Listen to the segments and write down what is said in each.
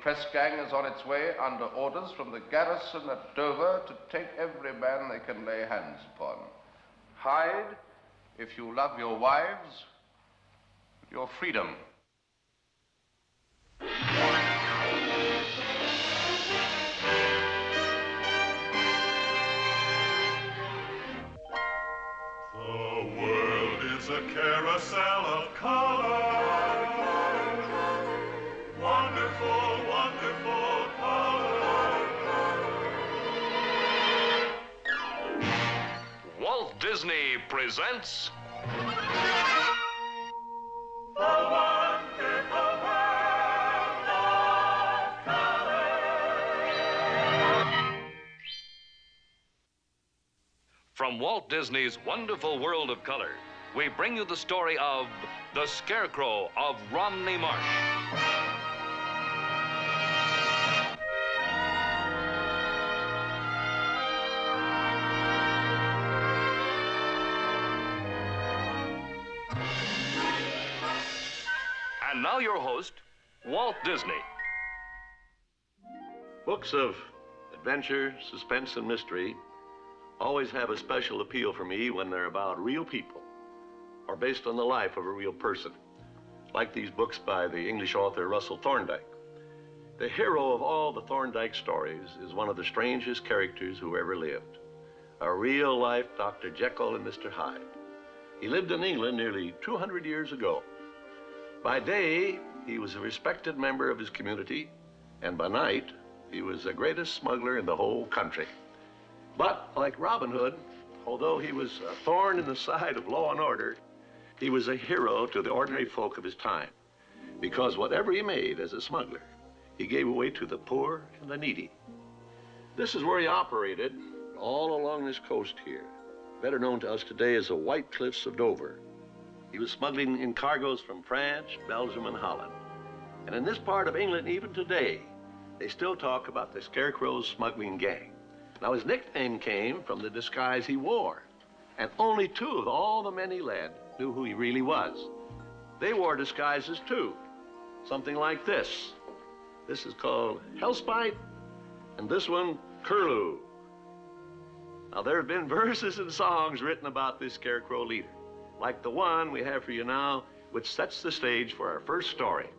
press gang is on its way under orders from the garrison at Dover to take every man they can lay hands upon. Hide, if you love your wives, your freedom. The world is a carousel of color. Wonderful, wonderful color. Walt Disney presents The wonderful world of color. From Walt Disney's Wonderful World of Color, we bring you the story of The Scarecrow of Romney Marsh. And now your host, Walt Disney. Books of adventure, suspense, and mystery always have a special appeal for me when they're about real people or based on the life of a real person, like these books by the English author Russell Thorndike. The hero of all the Thorndike stories is one of the strangest characters who ever lived, a real-life Dr. Jekyll and Mr. Hyde. He lived in England nearly 200 years ago. By day, he was a respected member of his community, and by night, he was the greatest smuggler in the whole country. But like Robin Hood, although he was a thorn in the side of law and order, he was a hero to the ordinary folk of his time, because whatever he made as a smuggler, he gave away to the poor and the needy. This is where he operated all along this coast here, better known to us today as the White Cliffs of Dover. He was smuggling in cargoes from France, Belgium, and Holland. And in this part of England, even today, they still talk about the Scarecrow smuggling gang. Now, his nickname came from the disguise he wore, and only two of all the men he led knew who he really was. They wore disguises too, something like this. This is called Hellspite, and this one, Curlew. Now, there have been verses and songs written about this Scarecrow leader, like the one we have for you now, which sets the stage for our first story.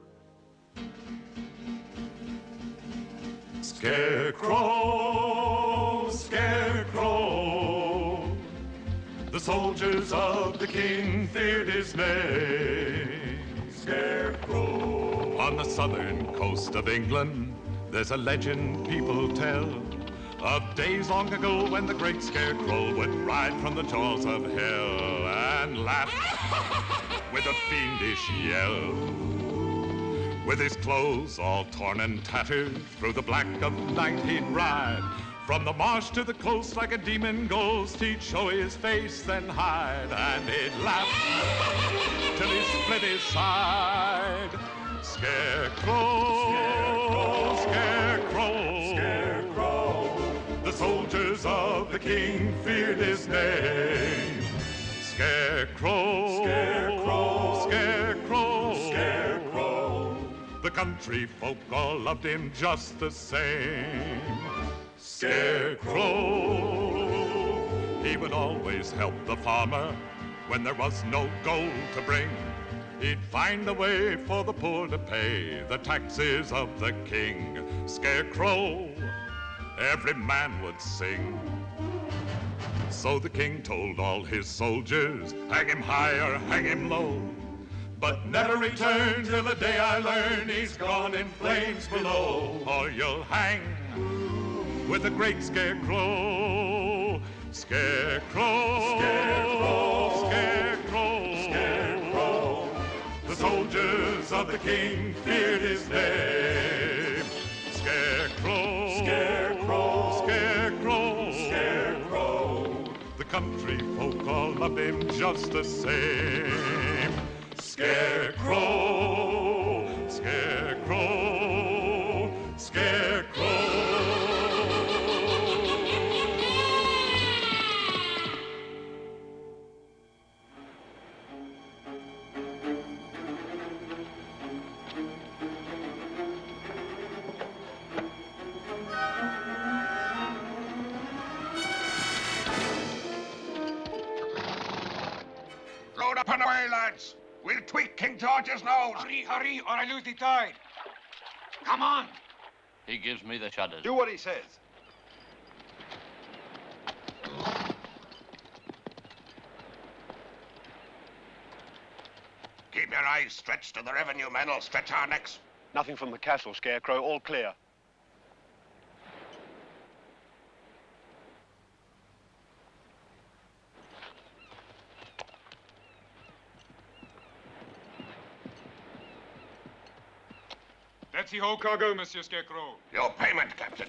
Scarecrow, Scarecrow, the soldiers of the king feared his name. Scarecrow. On the southern coast of England, there's a legend people tell of days long ago when the great Scarecrow would ride from the jaws of hell and laugh with a fiendish yell. With his clothes all torn and tattered, through the black of night he'd ride. From the marsh to the coast like a demon ghost, he'd show his face, then hide, and he'd laugh till he split his side. Scarecrow, Scarecrow, Scarecrow, the soldiers of the king feared his name. Scarecrow, Scarecrow, Scarecrow, Scarecrow, the country folk all loved him just the same. Scarecrow, he would always help the farmer when there was no gold to bring. He'd find a way for the poor to pay the taxes of the king. Scarecrow, every man would sing. So the king told all his soldiers, hang him high or hang him low, but never return till the day I learn he's gone in flames below. Or you'll hang with the great Scarecrow. Scarecrow, Scarecrow, Scarecrow, Scarecrow, the soldiers of the king feared his name. Scarecrow, Scarecrow, Scarecrow, Scarecrow, the country folk all loved him just the same. Scarecrow, Scarecrow, Scarecrow. Up and away, lads. We'll tweak King George's nose. Hurry, hurry, or I lose the tide. Come on. He gives me the shudders. Do what he says. Keep your eyes stretched, and the revenue men will stretch our necks. Nothing from the castle, Scarecrow. All clear. That's the whole cargo, Monsieur Scarecrow. Your payment, Captain.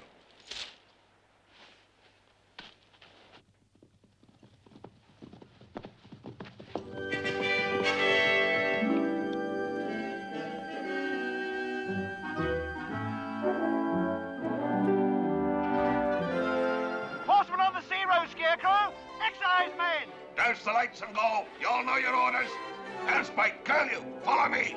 Horsemen on the sea road, Scarecrow! Excise men! Douse the lights and go. You all know your orders. Else might curl you. Follow me.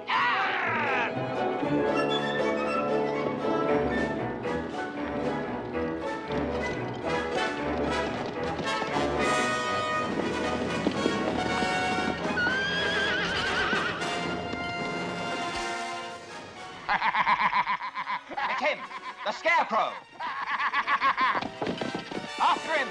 It's him! The Scarecrow! After him!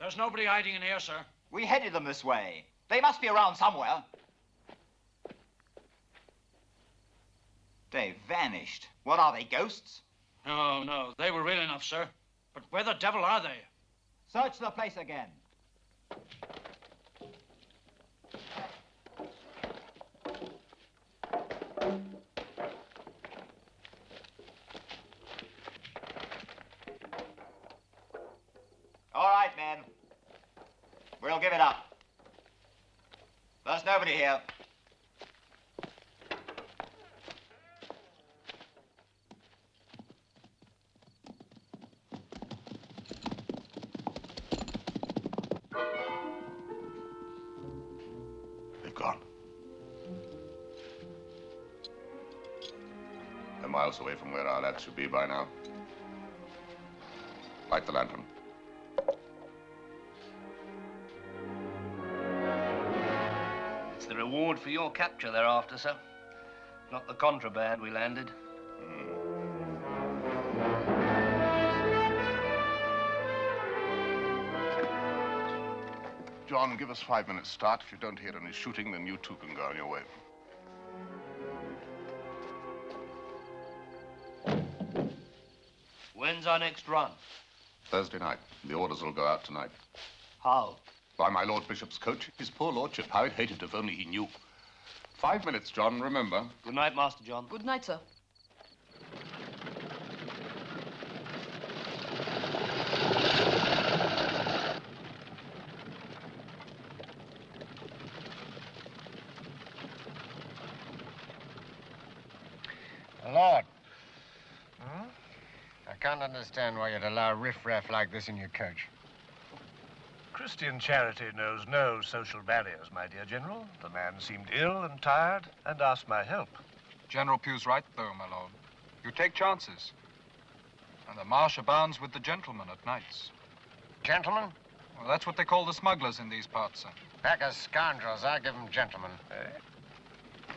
There's nobody hiding in here, sir. We headed them this way. They must be around somewhere. They've vanished. What are they, ghosts? No, no, they were real enough, sir. But where the devil are they? Search the place again. All right, men. We'll give it up. There's nobody here. They've gone. They're miles away from where our lads should be by now. Light the lantern. It's the reward for your capture they're after, sir. Not the contraband we landed. John, give us 5 minutes start. If you don't hear any shooting, then you two can go on your way. When's our next run? Thursday night. The orders will go out tonight. How? By my Lord Bishop's coach. His poor lordship, how he'd hate it if only he knew. 5 minutes, John, remember. Good night, Master John. Good night, sir. Lord. I can't understand why you'd allow riffraff like this in your coach. Christian charity knows no social barriers, my dear General. The man seemed ill and tired and asked my help. General Pugh's right, though, my lord. You take chances. And the marsh abounds with the gentlemen at nights. Gentlemen? Well, that's what they call the smugglers in these parts, sir. Pack of scoundrels, I give them gentlemen.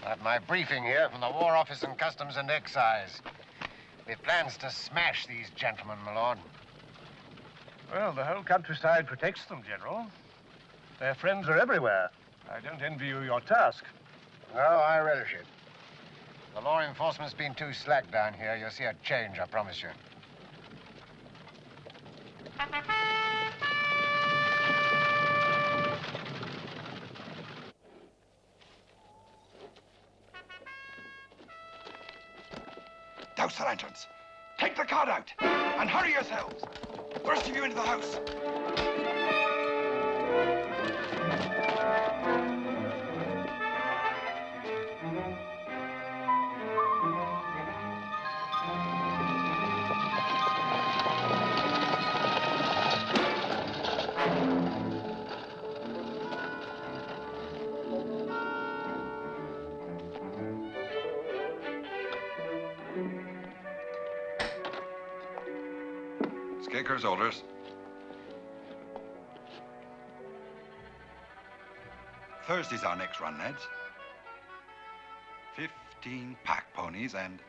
Got my briefing here from the War Office and Customs and Excise. With plans to smash these gentlemen, my lord. Well, the whole countryside protects them, General. Their friends are everywhere. I don't envy you your task. Oh, I relish it. The law enforcement's been too slack down here. You'll see a change, I promise you. Douse the lanterns. Take the card out and hurry yourselves. First of you into the house. Scarecrow's orders. Thursday's our next run, lads. 15 pack ponies and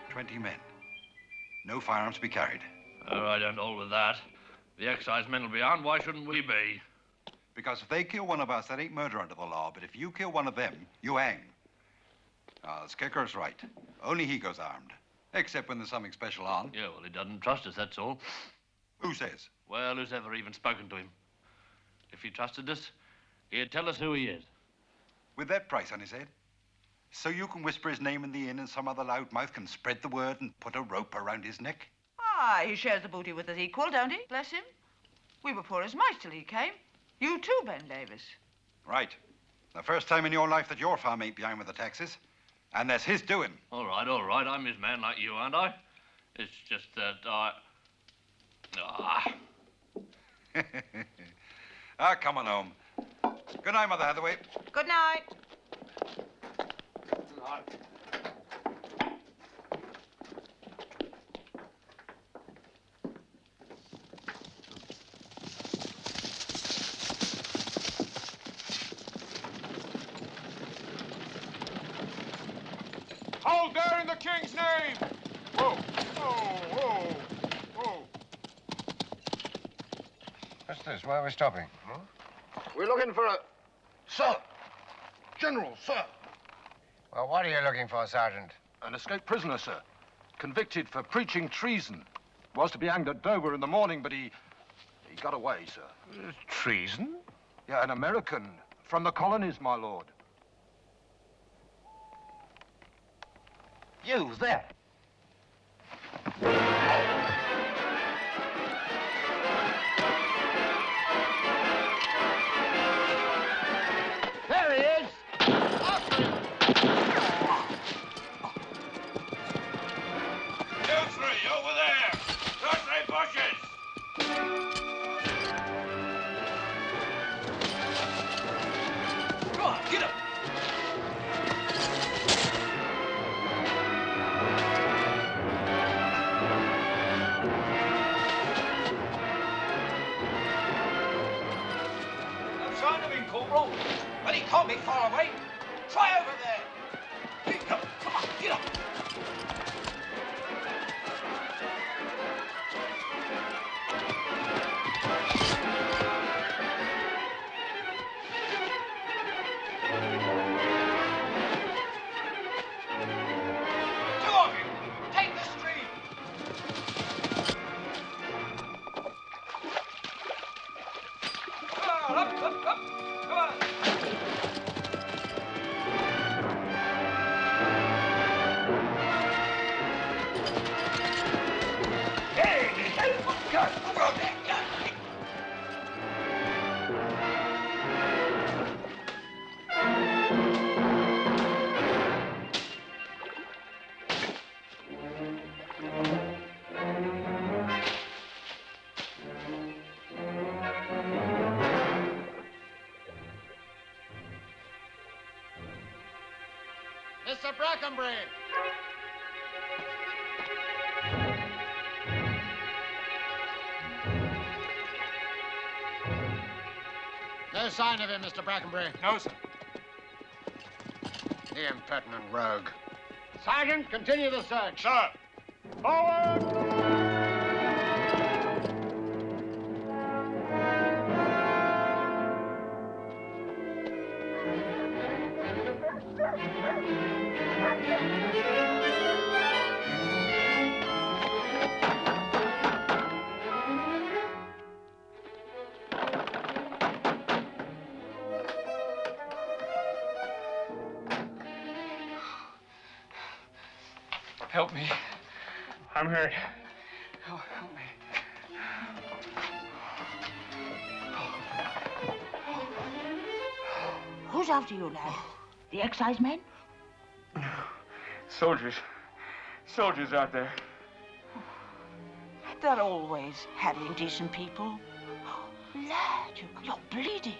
20 men. No firearms to be carried. Oh, I don't hold with that. The excise men will be armed. Why shouldn't we be? Because if they kill one of us, that ain't murder under the law. But if you kill one of them, you hang. The Scarecrow's right. Only he goes armed. Except when there's something special on. Yeah, well, he doesn't trust us, that's all. Who says? Well, who's ever even spoken to him? If he trusted us, he'd tell us who he is. With that price on his head? So you can whisper his name in the inn and some other loudmouth can spread the word and put a rope around his neck? Ah, he shares the booty with his equal, don't he? Bless him. We were poor as mice till he came. You too, Ben Davis. Right. The first time in your life that your farm ain't behind with the taxes. And that's his doing. All right. I'm his man like you, aren't I? It's just that come on home. Good night, Mother Hathaway. Good night. Good night. Hold there in the king's name! Whoa, whoa, whoa, whoa. What's this? Why are we stopping? Huh? We're looking for a... Sir! General, sir! Well, what are you looking for, Sergeant? An escaped prisoner, sir. Convicted for preaching treason. Was to be hanged at Dover in the morning, but he got away, sir. Treason? Yeah, an American. From the colonies, my lord. You, there. There he is! After him! You three, over there! Those three bushes! Go on, get up! Mr. Brackenbury! No sign of him, Mr. Brackenbury. No, sir. The impertinent rogue. Sergeant, continue the search. Sir. Forward! Help me. I'm hurt. Oh, help me. Who's after you, lad? The excise men? Soldiers. Soldiers out there. They're always harrying decent people. Lad, you're bleeding.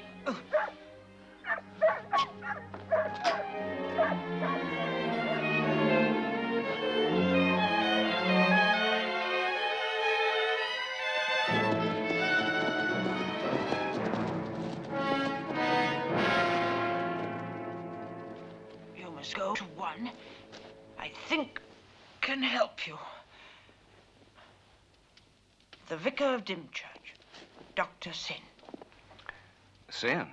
You must go to one I think can help you. The vicar of Dymchurch, Dr. Syn. Syn?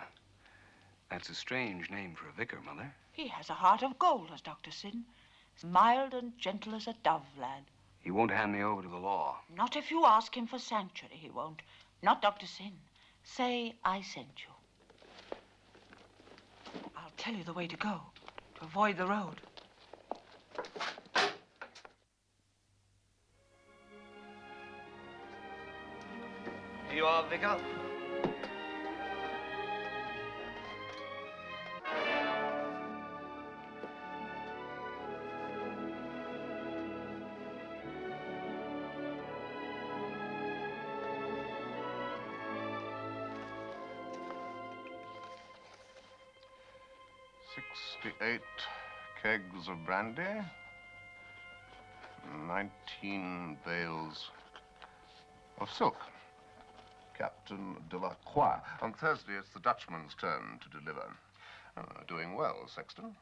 That's a strange name for a vicar, Mother. He has a heart of gold, has Dr. Syn. Mild and gentle as a dove, lad. He won't hand me over to the law. Not if you ask him for sanctuary, he won't. Not Dr. Syn. Say I sent you. I'll tell you the way to go, to avoid the road. Here you are, Vicar. "68 kegs of brandy, 19 bales of silk. Captain Delacroix. On Thursday, it's the Dutchman's turn to deliver. Doing well, Sexton.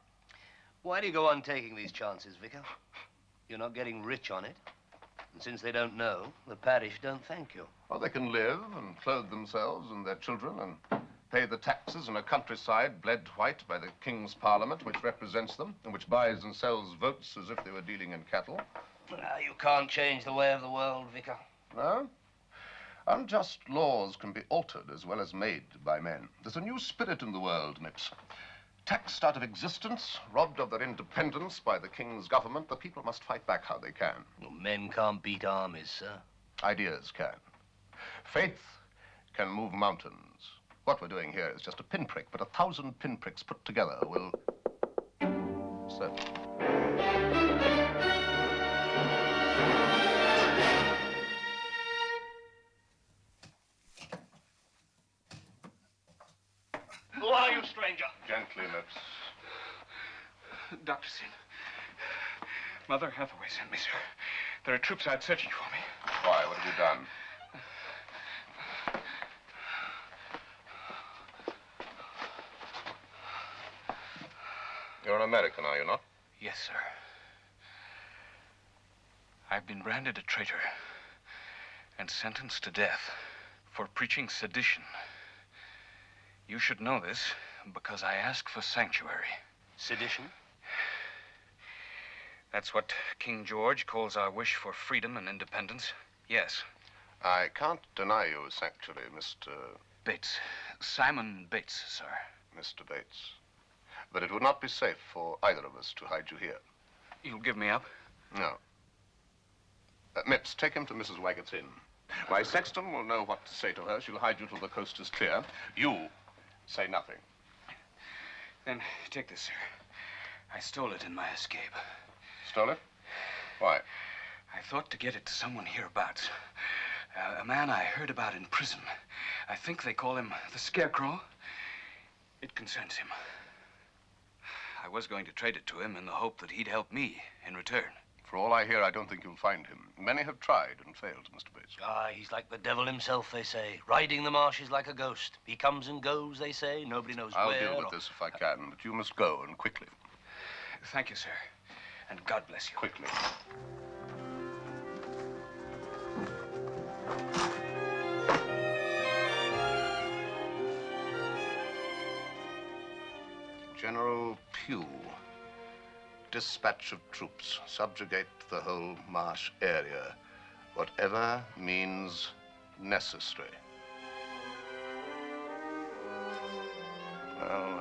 Why do you go on taking these chances, Vicar? You're not getting rich on it. And since they don't know, the parish don't thank you. Oh, they can live and clothe themselves and their children and pay the taxes in a countryside bled white by the King's Parliament, which represents them and which buys and sells votes as if they were dealing in cattle. You can't change the way of the world, Vicar. No? Unjust laws can be altered as well as made by men. There's a new spirit in the world, Mips. Taxed out of existence, robbed of their independence by the King's government, the people must fight back how they can. Well, men can't beat armies, sir. Ideas can. Faith can move mountains. What we're doing here is just a pinprick, but 1,000 pinpricks put together will... So. Who are you, stranger? Gently, Mips. Dr. Syn. Mother Hathaway sent me, sir. There are troops out searching for me. Why? What have you done? You're an American, are you not? Yes, sir. I've been branded a traitor and sentenced to death for preaching sedition. You should know this because I asked for sanctuary. Sedition? That's what King George calls our wish for freedom and independence. Yes. I can't deny you sanctuary, Mr... Bates. Simon Bates, sir. Mr. Bates. But it would not be safe for either of us to hide you here. You'll give me up? No. Mips, take him to Mrs. Waggett's inn. My sexton will know what to say to her. She'll hide you till the coast is clear. You say nothing. Then take this, sir. I stole it in my escape. Stole it? Why? I thought to get it to someone hereabouts. A man I heard about in prison. I think they call him the Scarecrow. It concerns him. I was going to trade it to him in the hope that he'd help me in return. For all I hear, I don't think you'll find him. Many have tried and failed, Mr. Bates. Ah, he's like the devil himself, they say. Riding the marshes like a ghost. He comes and goes, they say. Nobody knows I'll where. deal with this if I can, but you must go, and quickly. Thank you, sir. And God bless you. Quickly. General Pugh. Dispatch of troops. Subjugate the whole marsh area. Whatever means necessary. Well.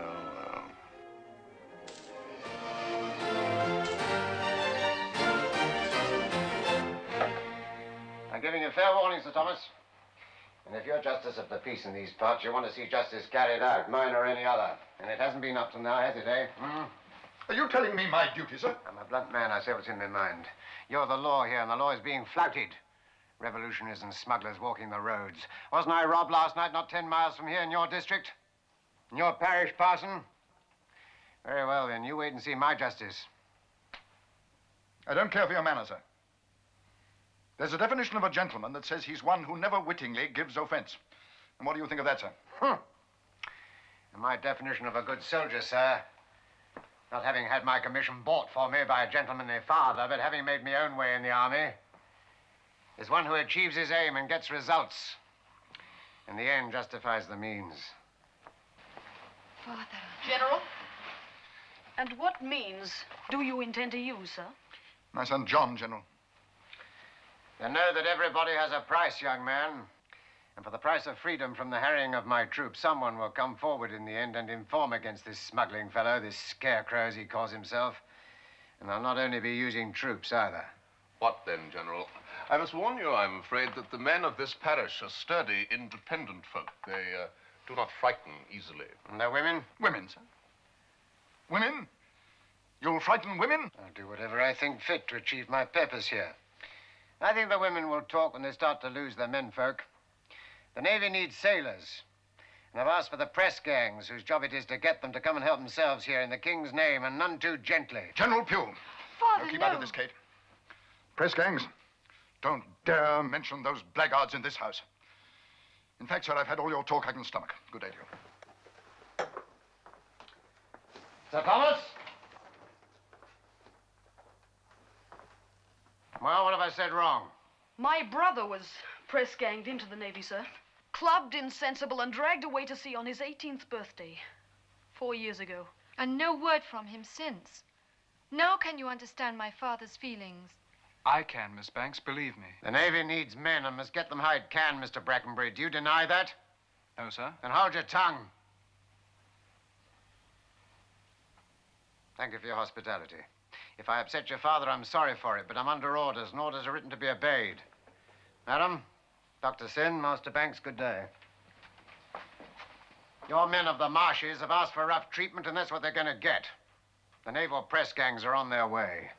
I'm giving you fair warning, Sir Thomas. And if you're justice of the peace in these parts, you want to see justice carried out, mine or any other. And it hasn't been up to now, has it, eh? Are you telling me my duty, sir? I'm a blunt man. I say what's in my mind. You're the law here, and the law is being flouted. Revolutionaries and smugglers walking the roads. Wasn't I robbed last night, not 10 miles from here in your district? In your parish, parson? Very well, then. You wait and see my justice. I don't care for your manner, sir. There's a definition of a gentleman that says he's one who never wittingly gives offense. And what do you think of that, sir? And my definition of a good soldier, sir, not having had my commission bought for me by a gentlemanly father, but having made my own way in the army, is one who achieves his aim and gets results. And the end justifies the means. Father. General? And what means do you intend to use, sir? My son John, General. You know that everybody has a price, young man. And for the price of freedom from the harrying of my troops, someone will come forward in the end and inform against this smuggling fellow, this Scarecrow, as he calls himself. And I'll not only be using troops, either. What then, General? I must warn you, I'm afraid, that the men of this parish are sturdy, independent folk. They do not frighten easily. And the women? Women, sir. Women? You'll frighten women? I'll do whatever I think fit to achieve my purpose here. I think the women will talk when they start to lose their menfolk. The Navy needs sailors. And I've asked for the press gangs, whose job it is to get them to come and help themselves here in the King's name, and none too gently. General Pugh. Father, Now keep no. out of this, Kate. Press gangs, don't dare mention those blackguards in this house. In fact, sir, I've had all your talk I can stomach. Good day to you. Sir Thomas? Well, what have I said wrong? My brother was press-ganged into the Navy, sir. Clubbed, insensible, and dragged away to sea on his 18th birthday. 4 years ago. And no word from him since. Now can you understand my father's feelings? I can, Miss Banks, believe me. The Navy needs men and must get them how it can, Mr. Brackenbury. Do you deny that? No, sir. Then hold your tongue. Thank you for your hospitality. If I upset your father, I'm sorry for it, but I'm under orders, and orders are written to be obeyed. Madam, Dr. Syn, Master Banks, good day. Your men of the marshes have asked for rough treatment, and that's what they're going to get. The naval press gangs are on their way.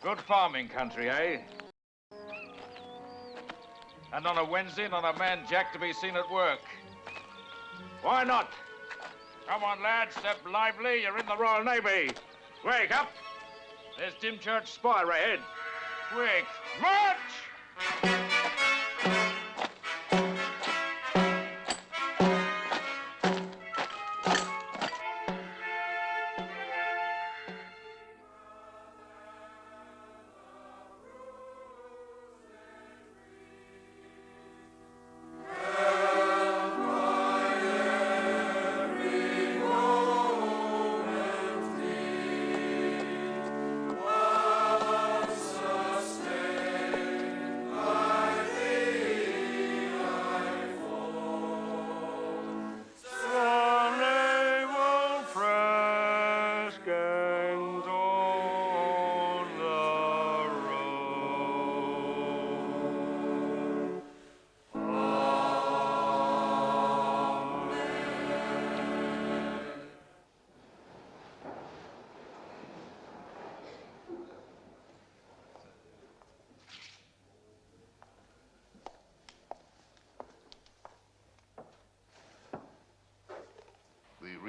Good farming country, eh? And on a Wednesday, not a man jack to be seen at work. Why not? Come on, lads, step lively. You're in the Royal Navy. Wake up. There's Dymchurch Spire ahead. Quick, march!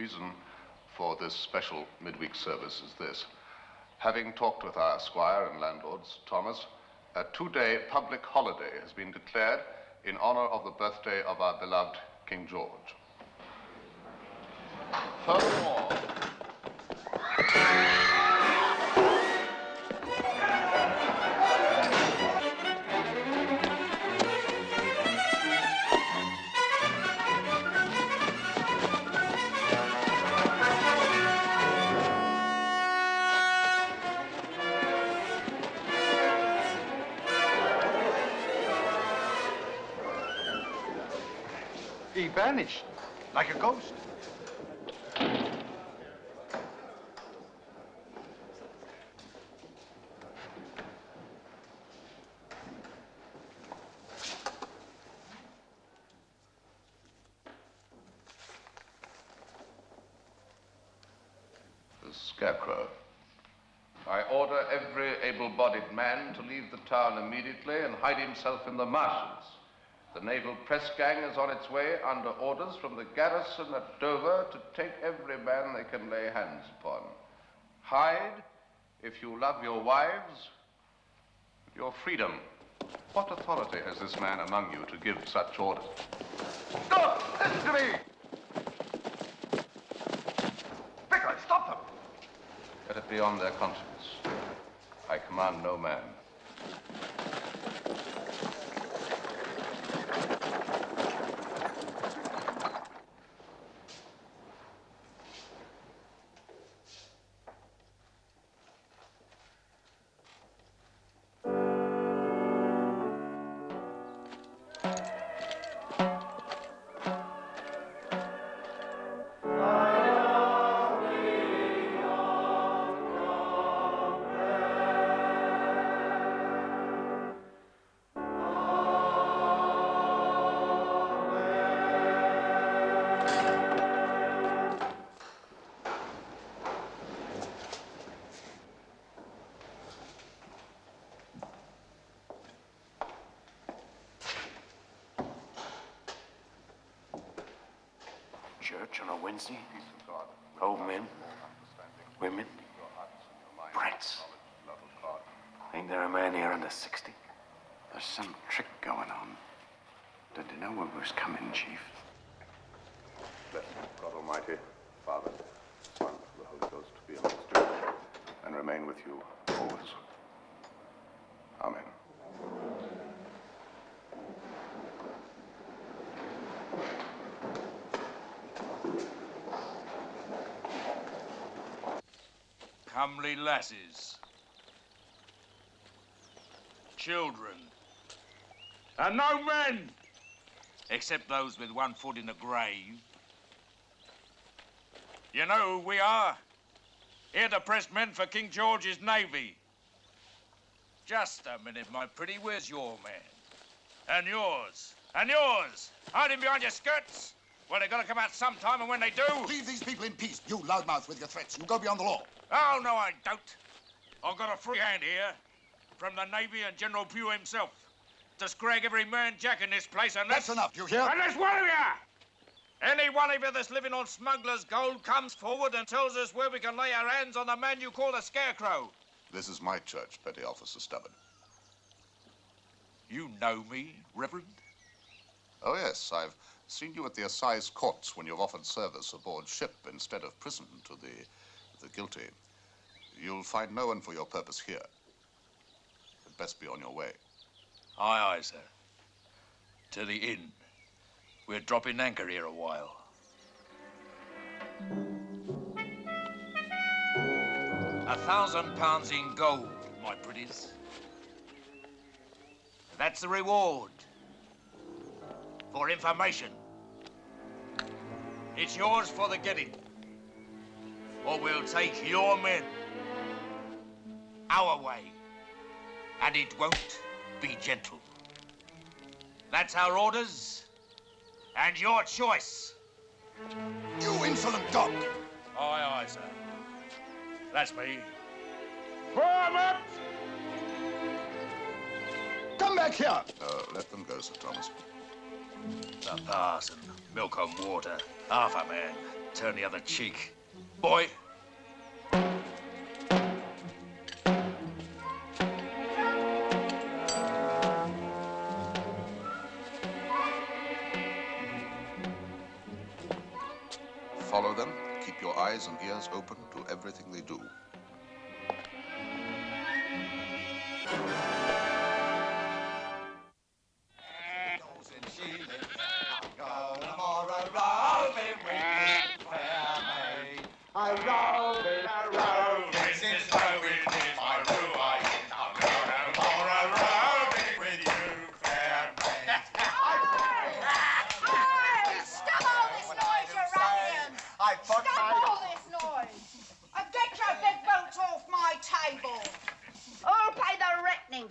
reason for this special midweek service is this. Having talked with our squire and landlords, Thomas, a 2-day public holiday has been declared in honor of the birthday of our beloved King George. Furthermore, he vanished like a ghost. The Scarecrow. I order every able-bodied man to leave the town immediately and hide himself in the marshes. The naval press gang is on its way under orders from the garrison at Dover to take every man they can lay hands upon. Hide if you love your wives, your freedom. What authority has this man among you to give such orders? Stop! Listen to me! Vicar, stop them! Let it be on their conscience. I command no man. Church on a Wednesday? Old men, women, brats. Ain't there a man here under 60? There's some trick going on. Did you know we was coming, Chief? Bless God Almighty, Father, Son, and the Holy Ghost be amongst you and remain with you always. Amen. Comely lasses, children, and no men, except those with one foot in the grave. You know who we are? Here to press men for King George's navy. Just a minute, my pretty, where's your man? And yours, and yours, hiding behind your skirts? Well, they're gonna come out sometime, and when they do... Leave these people in peace, you loudmouth with your threats. You go beyond the law. Oh, no, I don't. I've got a free hand here from the Navy and General Pugh himself to scrag every man jack in this place, and That's enough, you hear? And there's one of you! Any one of you that's living on smugglers' gold comes forward and tells us where we can lay our hands on the man you call the Scarecrow. This is my church, Petty Officer Stubborn. You know me, Reverend? Oh, yes, I've seen you at the assize courts when you've offered service aboard ship instead of prison to the guilty. You'll find no one for your purpose here. You'd best be on your way. Aye, aye, sir. To the inn. We're dropping anchor here a while. £1,000 in gold, my pretties. That's the reward for information. It's yours for the getting. Or we'll take your men our way, and it won't be gentle. That's our orders, and your choice. You insolent dog! Aye, aye, sir. That's me. Form up! Come back here! Let them go, Sir Thomas. The parson, milk and water, half a man. turn the other cheek. Boy. Follow them. Keep your eyes and ears open to everything they do.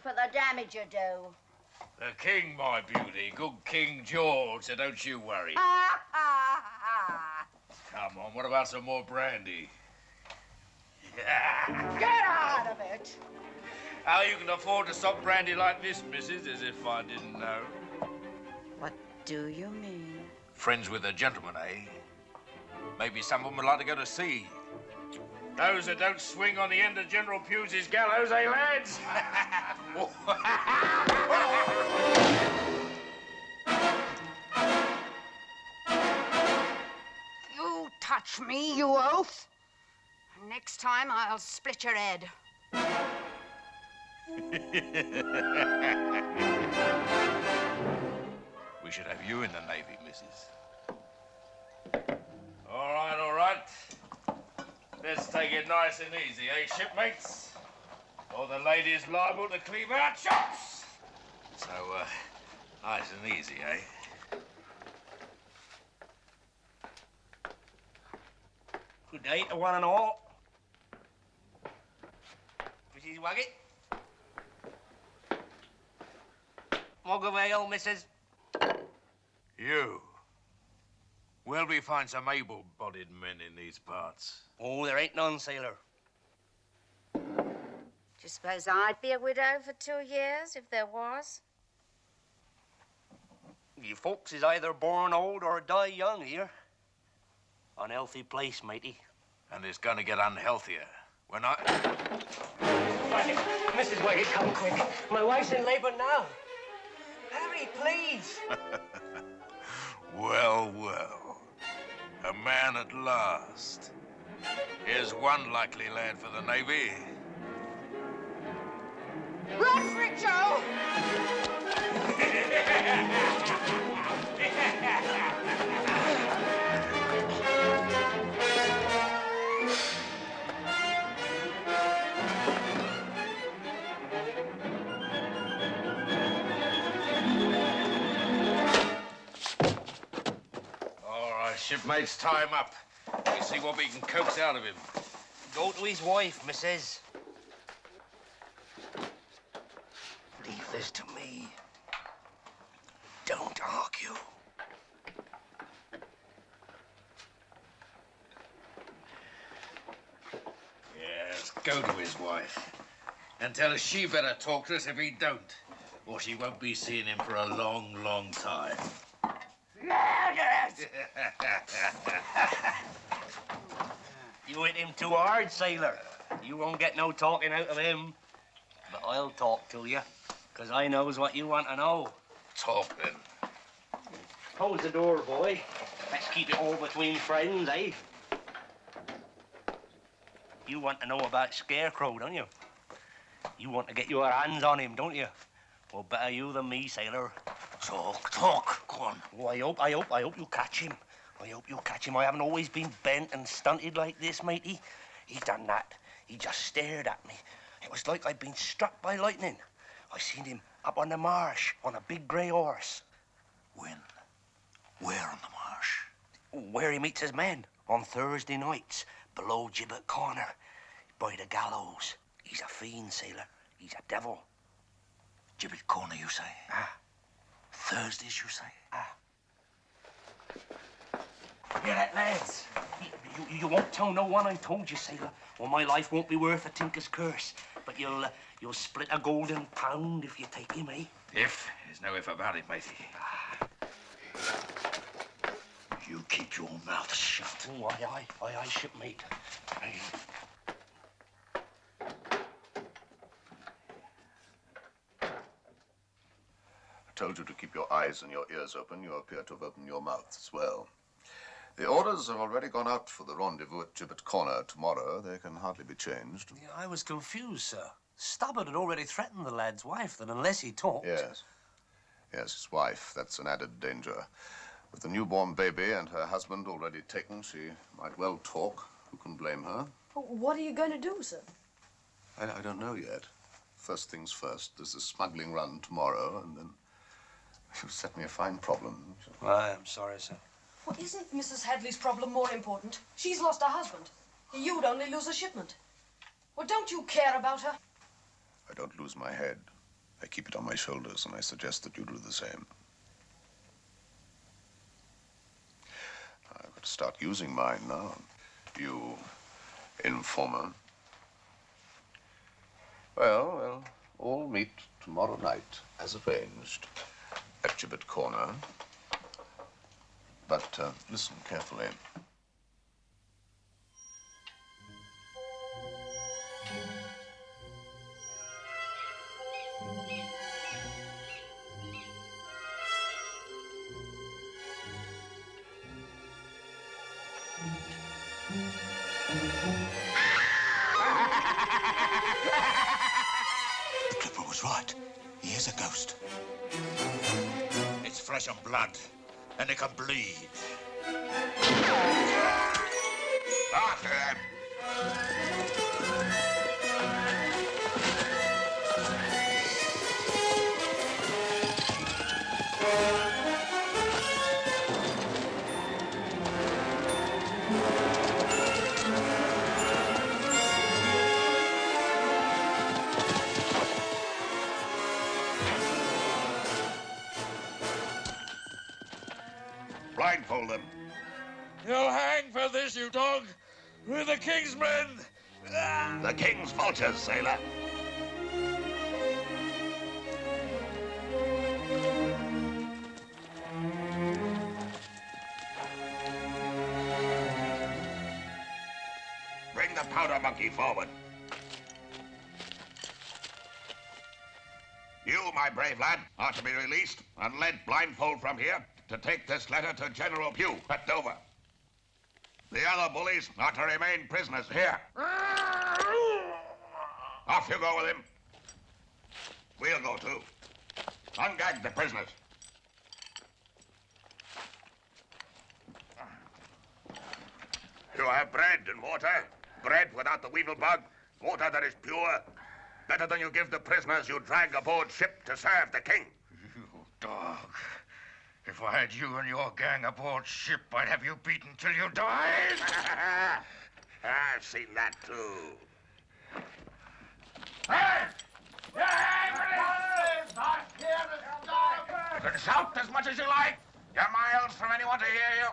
For the damage you do. The king, my beauty. Good King George, so don't you worry. Come on, what about some more brandy? Get out of it. How you can afford to stop brandy like this, missus, as if I didn't know. What do you mean? Friends with a gentleman, eh? Maybe some of them would like to go to sea. Those that don't swing on the end of General Pusey's gallows, eh, lads? You touch me, you oaf. Next time, I'll split your head. We should have you in the Navy, missus. All right. Let's take it nice and easy, eh, shipmates? Or the lady's liable to cleave our chops. So, nice and easy, eh? Good day to one and all. Mrs. Waggett? Mug of ale, missus? You. Where'll we find some able-bodied men in these parts? Oh, there ain't none, sailor. Do you suppose I'd be a widow for 2 years if there was? You folks is either born old or die young here. Unhealthy place, matey. And it's gonna get unhealthier when I... Mrs. Waggett, come quick. My wife's in labor now. Hurry, please. Well. A man at last. Here's one likely lad for the Navy. Run for it, Joe! All right, shipmates, tie him up. We'll see what we can coax out of him. Go to his wife, missus. Leave this to me. Don't argue. Yes, go to his wife. And tell her she better talk to us if he don't. Or she won't be seeing him for a long, long time. Murderers! You hit him too hard, sailor. You won't get no talking out of him. But I'll talk to you, 'cause I knows what you want to know. Talk, then. Close the door, boy. Let's keep it all between friends, eh? You want to know about Scarecrow, don't you? You want to get your hands on him, don't you? Well, better you than me, sailor. Talk. Go on. Oh, I hope you catch him. I hope you catch him. I haven't always been bent and stunted like this, matey. He done that. He just stared at me. It was like I'd been struck by lightning. I seen him up on the marsh on a big grey horse. When? Where on the marsh? Where he meets his men on Thursday nights, below Gibbet Corner, by the gallows. He's a fiend, sailor. He's a devil. Gibbet Corner, you say? Ah. Thursdays, you say? Ah. Hear that, lads? You won't tell no one I told you, sailor, or my life won't be worth a tinker's curse. But you'll split a golden pound if you take him, eh? If? There's no if about it, matey. You keep your mouth shut. Oh, aye, shipmate. Aye. I told you to keep your eyes and your ears open. You appear to have opened your mouth as well. The orders have already gone out for the rendezvous at Gibbet Corner tomorrow. They can hardly be changed. Yeah, I was confused, sir. Stabbard had already threatened the lad's wife that unless he talked... Yes. Yes, his wife. That's an added danger. With the newborn baby and her husband already taken, she might well talk. Who can blame her? What are you going to do, sir? I don't know yet. First things first. There's a smuggling run tomorrow, and then you've set me a fine problem. I am sorry, sir. Well, isn't Mrs. Hadley's problem more important? She's lost her husband. You'd only lose a shipment. Well, don't you care about her? I don't lose my head. I keep it on my shoulders, and I suggest that you do the same. I've got to start using mine now. You informer. Well, we'll all meet tomorrow night, as arranged, at Gibbet Corner. But listen carefully. The Clipper was right. He is a ghost. It's flesh and blood, and it can bleed. After them! Blindfold them. You'll hang for this, you dog! We're the King's men! The King's vultures, sailor. Bring the powder monkey forward. You, my brave lad, are to be released and led blindfold from here to take this letter to General Pugh at Dover. The other bullies are to remain prisoners here. Off you go with him. We'll go too. Ungag the prisoners. You have bread and water. Bread without the weevil bug. Water that is pure. Better than you give the prisoners you drag aboard ship to serve the king. You dog. If I had you and your gang aboard ship, I'd have you beaten till you died. I've seen that too. You can shout as much as you like. You're miles from anyone to hear you.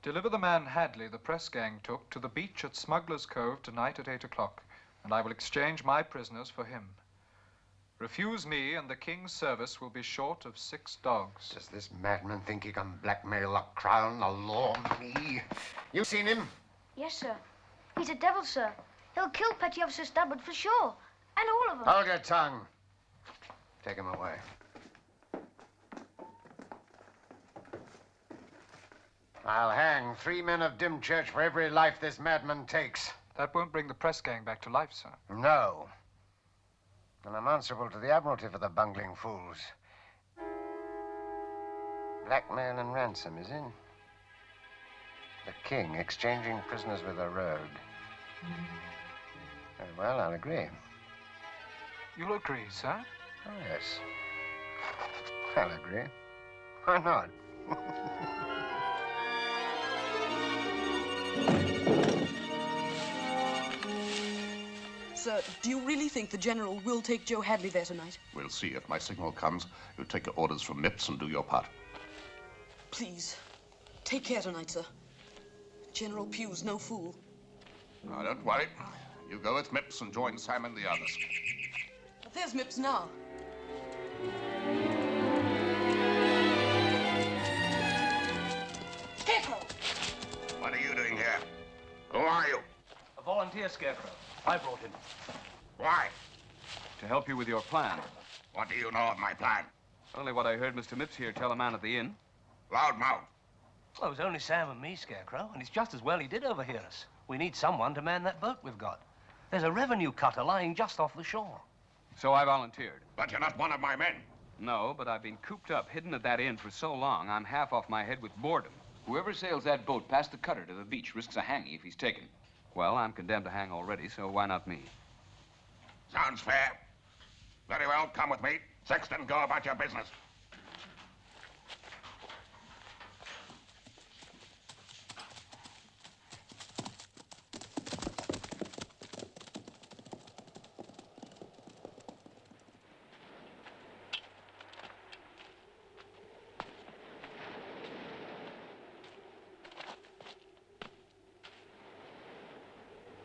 Deliver the man Hadley the press gang took to the beach at Smugglers' Cove tonight at 8 o'clock, and I will exchange my prisoners for him. Refuse me, and the King's service will be short of 6 dogs. Does this madman think he can blackmail the crown, the law, me? You seen him? Yes, sir. He's a devil, sir. He'll kill Petty Officer Stabbard for sure. And all of them. Hold your tongue. Take him away. I'll hang 3 men of Dymchurch for every life this madman takes. That won't bring the press gang back to life, sir. No. And I'm answerable to the Admiralty for the bungling fools. Blackmail and ransom is in. The King exchanging prisoners with a rogue. Very well, I'll agree. You'll agree, sir? Oh, yes. I'll agree. Why not? Sir, do you really think the General will take Joe Hadley there tonight? We'll see. If my signal comes, you take your orders from Mipps and do your part. Please, take care tonight, sir. General Pugh's no fool. Now, don't worry. You go with Mipps and join Sam and the others. But there's Mipps now. volunteer, Scarecrow. I brought him. Why? To help you with your plan. What do you know of my plan? Only what I heard Mr. Mipps here tell a man at the inn. Loudmouth. Well, it was only Sam and me, Scarecrow, and it's just as well he did overhear us. We need someone to man that boat we've got. There's a revenue cutter lying just off the shore. So I volunteered. But you're not one of my men. No, but I've been cooped up, hidden at that inn for so long, I'm half off my head with boredom. Whoever sails that boat past the cutter to the beach risks a hanging if he's taken. Well, I'm condemned to hang already, so why not me? Sounds fair. Very well, come with me. Sexton, go about your business.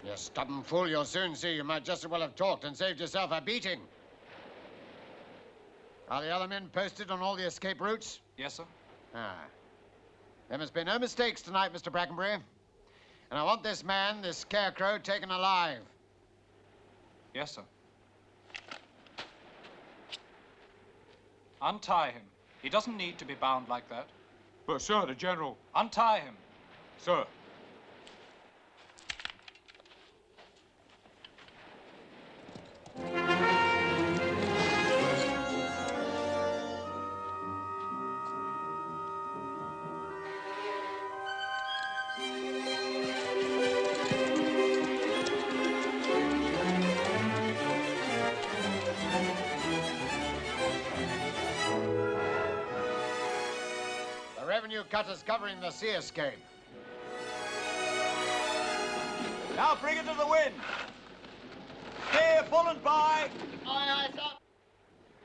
You stubborn fool, you'll soon see you might just as well have talked and saved yourself a beating. Are the other men posted on all the escape routes? Yes, sir. Ah. There must be no mistakes tonight, Mr. Brackenbury. And I want this man, this Scarecrow, taken alive. Yes, sir. Untie him. He doesn't need to be bound like that. But, sir, the General... Untie him. Sir. Revenue cutters covering the sea escape. Now bring it to the wind. Steer full and by. Aye, aye, sir.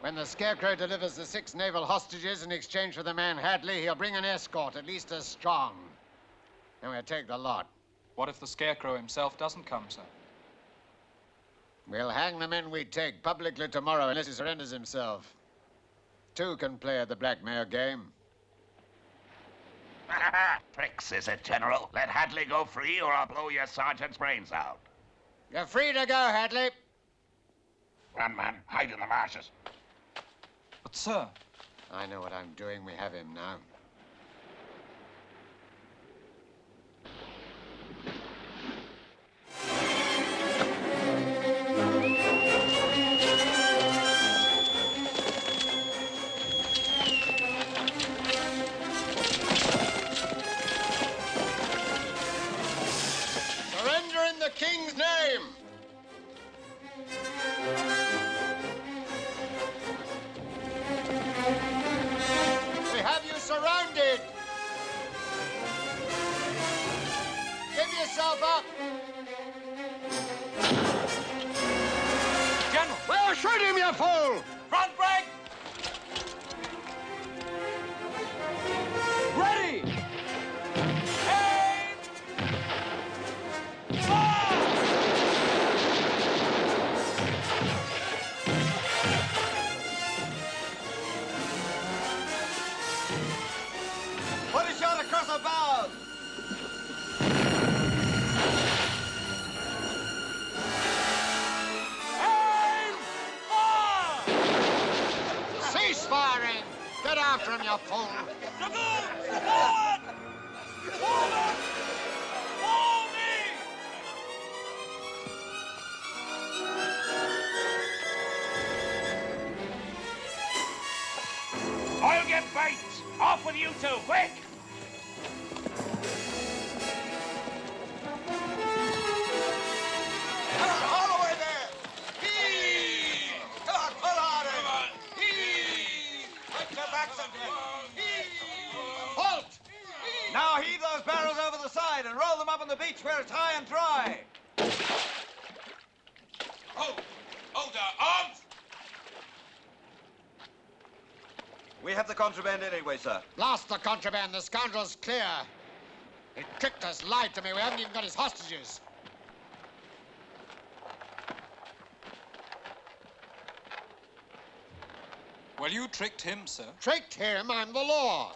When the Scarecrow delivers the 6 naval hostages in exchange for the man Hadley, he'll bring an escort, at least as strong. Then we'll take the lot. What if the Scarecrow himself doesn't come, sir? We'll hang the men we take publicly tomorrow unless he surrenders himself. 2 can play at the blackmail game. Tricks, is it, General? Let Hadley go free or I'll blow your sergeant's brains out. You're free to go, Hadley. Run, man. Hide in the marshes. But, sir... I know what I'm doing. We have him now. The King's name! We have you surrounded! Give yourself up! General! Well, shoot him, you fool! Front break! Ready! Put a shot across the bows! Aim! Fire! Cease firing! Get after him, you fool! Dragoons! Forward! Forward! For me! I'll get bait! Off with you two, quick! Holloway there! Heave! Come on, pull on it! Heave! Put your backs again! Heave! Halt! Now heave those barrels over the side and roll them up on the beach where it's high and dry. Hold! Hold your arms! We have the contraband anyway, sir. Blast the contraband. The scoundrel's clear. He tricked us, lied to me. We haven't even got his hostages. Well, you tricked him, sir. Tricked him? I'm the law.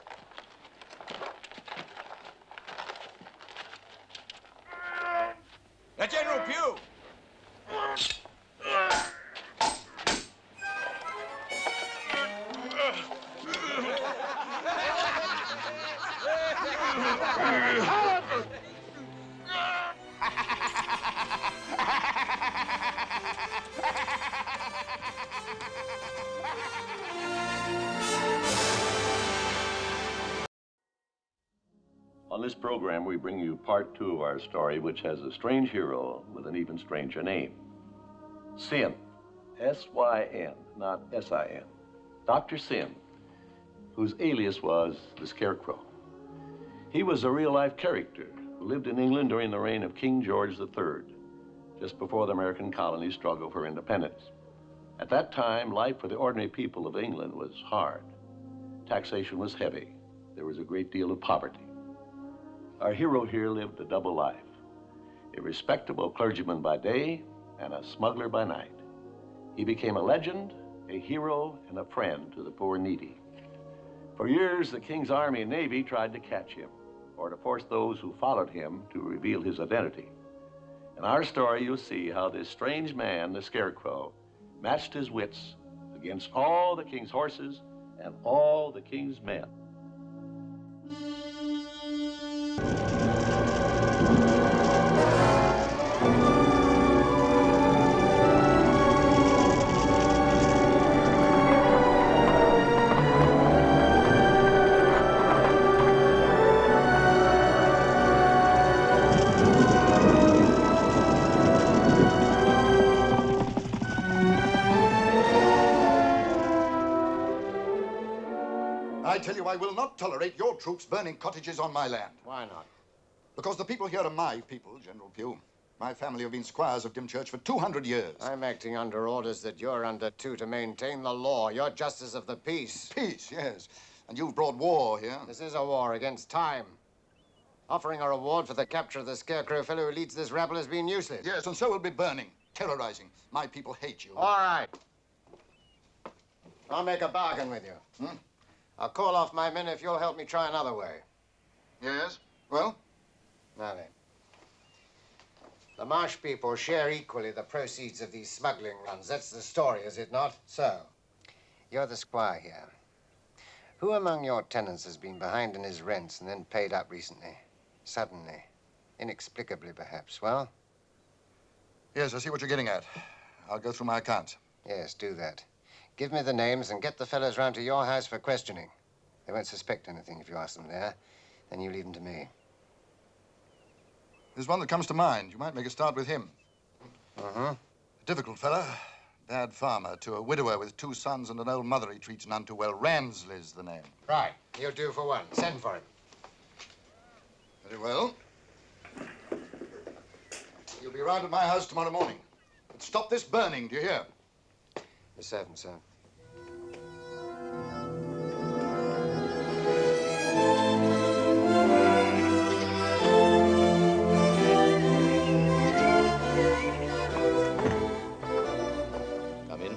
Let General Pugh! On this program, we bring you part 2 of our story, which has a strange hero with an even stranger name. Syn, S-Y-N, not S-I-N. Dr. Syn, whose alias was the Scarecrow. He was a real-life character who lived in England during the reign of King George III, just before the American colonies struggled for independence. At that time, life for the ordinary people of England was hard. Taxation was heavy. There was a great deal of poverty. Our hero here lived a double life, a respectable clergyman by day and a smuggler by night. He became a legend, a hero, and a friend to the poor and needy. For years, the King's Army and Navy tried to catch him, or to force those who followed him to reveal his identity. In our story, you'll see how this strange man, the Scarecrow, matched his wits against all the King's horses and all the King's men. I tell you, I will not tolerate your troops burning cottages on my land. Why not? Because the people here are my people, General Pugh. My family have been squires of Dymchurch for 200 years. I'm acting under orders that you're under too to maintain the law. You're justice of the peace. Peace, yes. And you've brought war here. This is a war against time. Offering a reward for the capture of the Scarecrow fellow who leads this rabble has been useless. Yes, and so will be burning, terrorizing. My people hate you. All right. I'll make a bargain with you. I'll call off my men if you'll help me try another way. Yes? Well? Now then. The Marsh people share equally the proceeds of these smuggling runs. That's the story, is it not? So, you're the squire here. Who among your tenants has been behind in his rents and then paid up recently? Suddenly. Inexplicably, perhaps. Well? Yes, I see what you're getting at. I'll go through my accounts. Yes, do that. Give me the names and get the fellows round to your house for questioning. They won't suspect anything if you ask them there. Then you leave them to me. There's one that comes to mind. You might make a start with him. Uh-huh. A difficult fella. Bad farmer to a widower with 2 sons and an old mother he treats none too well. Ransley's the name. Right. He'll do for one. Send for him. Very well. You'll be round at my house tomorrow morning. But stop this burning, do you hear? The servant, sir. Come in.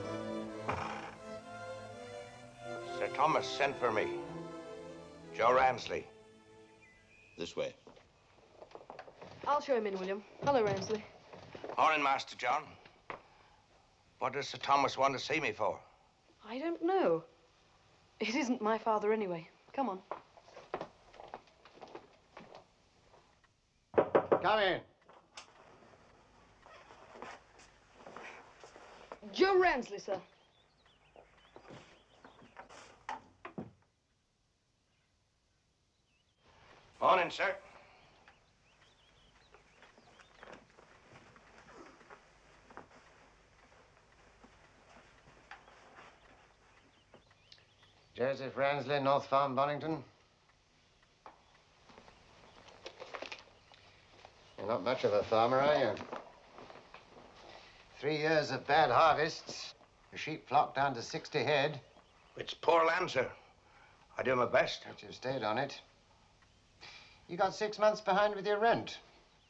Sir Thomas sent for me. Joe Ransley. This way. I'll show him in, William. Hello, Ransley. Morning, Master John. What does Sir Thomas want to see me for? I don't know. It isn't my father anyway. Come on. Come in. Joe Ransley, sir. Morning, sir. Joseph Ransley, North Farm, Bonington. You're not much of a farmer, are you? 3 years of bad harvests. The sheep flock down to 60 head. It's poor land, sir. I do my best. But you've stayed on it. You got 6 months behind with your rent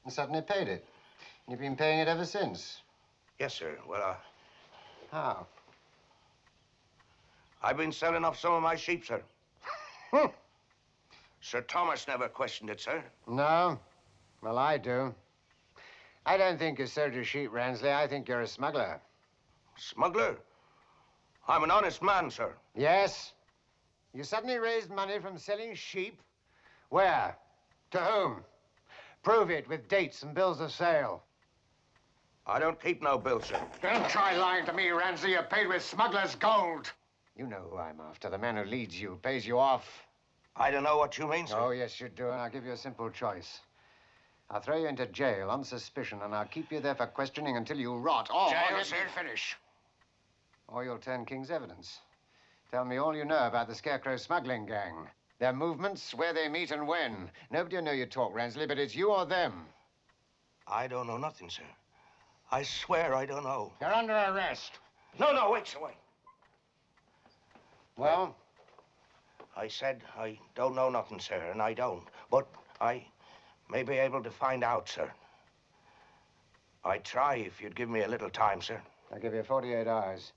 and suddenly paid it. And you've been paying it ever since. Yes, sir. Well, How? I've been selling off some of my sheep, sir. Sir Thomas never questioned it, sir. No? Well, I do. I don't think you sold your sheep, Ransley. I think you're a smuggler. Smuggler? I'm an honest man, sir. Yes? You suddenly raised money from selling sheep? Where? To whom? Prove it with dates and bills of sale. I don't keep no bills, sir. Don't try lying to me, Ransley. You're paid with smuggler's gold. You know who I'm after. The man who leads you, pays you off. I don't know what you mean, sir. Oh, yes, you do, and I'll give you a simple choice. I'll throw you into jail on suspicion, and I'll keep you there for questioning until you rot. Or Jail, sir? Finish. Or you'll turn King's evidence. Tell me all you know about the Scarecrow smuggling gang. Their movements, where they meet and when. Nobody will know you talk, Ransley, but it's you or them. I don't know nothing, sir. I swear I don't know. You're under arrest. No, wait, sir, wait. Well? I said I don't know nothing, sir, and I don't. But I may be able to find out, sir. I'd try if you'd give me a little time, sir. I'll give you 48 hours.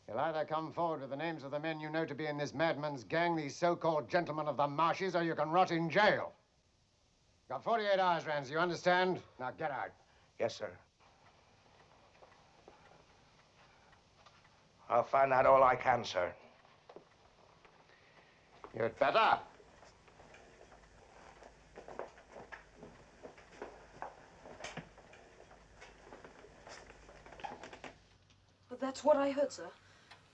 You'll either come forward with the names of the men you know to be in this madman's gang, these so-called gentlemen of the marshes, or you can rot in jail. Got 48 hours, Ramsey, you understand? Now get out. Yes, sir. I'll find out all I can, sir. You'd better. But that's what I heard, sir.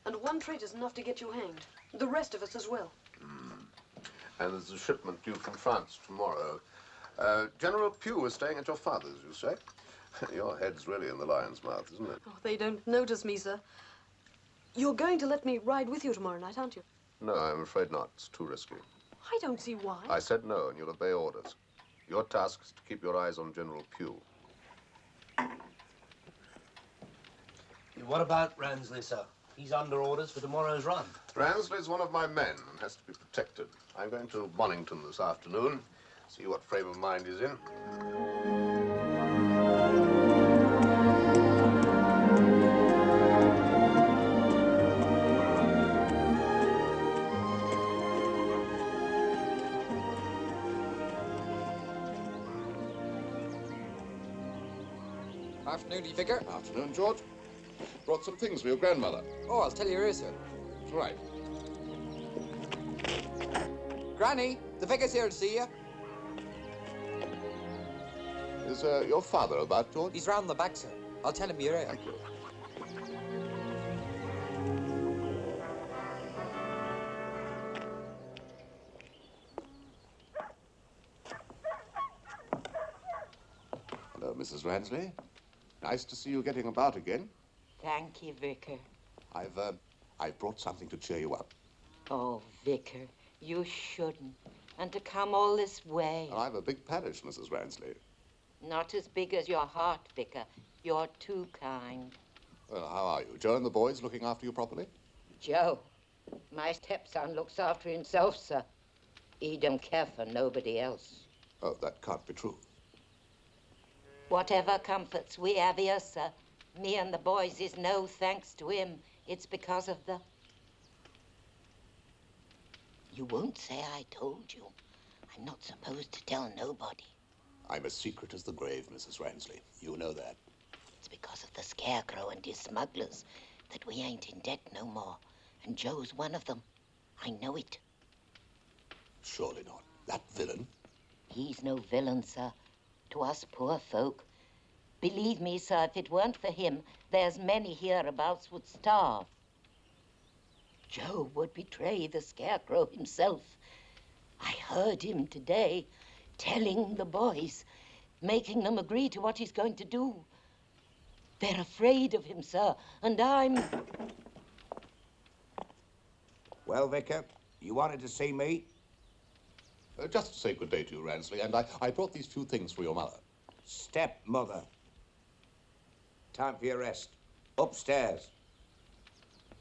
And one trait is enough to get you hanged. The rest of us as well. And there's a shipment due from France tomorrow. General Pugh is staying at your father's, you say? Your head's really in the lion's mouth, isn't it? Oh, they don't notice me, sir. You're going to let me ride with you tomorrow night, aren't you? No, I'm afraid not. It's too risky. I don't see why. I said no, and you'll obey orders. Your task is to keep your eyes on General Pugh. What about Ransley, sir? He's under orders for tomorrow's run. Ransley's one of my men and has to be protected. I'm going to Bonington this afternoon, see what frame of mind he's in. Afternoon, Vicar. Afternoon, George. Brought some things for your grandmother. Oh, I'll tell you here, sir. Right. Granny, the vicar's here to see you. Is your father about, George? He's round the back, sir. I'll tell him you're here. Thank you. Hello, Mrs. Ransley. Nice to see you getting about again. Thank you, Vicar. I've brought something to cheer you up. Oh, Vicar, you shouldn't. And to come all this way. I've a big parish, Mrs. Ransley. Not as big as your heart, Vicar. You're too kind. Well, how are you? Joe and the boys looking after you properly? Joe, my stepson looks after himself, sir. He don't care for nobody else. Oh, that can't be true. Whatever comforts we have here, sir, me and the boys is no thanks to him. It's because of the... You won't say I told you. I'm not supposed to tell nobody. I'm as secret as the grave, Mrs. Ransley. You know that. It's because of the Scarecrow and his smugglers that we ain't in debt no more. And Joe's one of them. I know it. Surely not. That villain? He's no villain, sir. To us poor folk. Believe me, sir, if it weren't for him, there's many hereabouts would starve. Joe would betray the Scarecrow himself. I heard him today telling the boys, making them agree to what he's going to do. They're afraid of him, sir, and I'm... Well, Vicar, you wanted to see me? Just to say good day to you, Ransley, and I brought these few things for your mother. Stepmother. Time for your rest. Upstairs.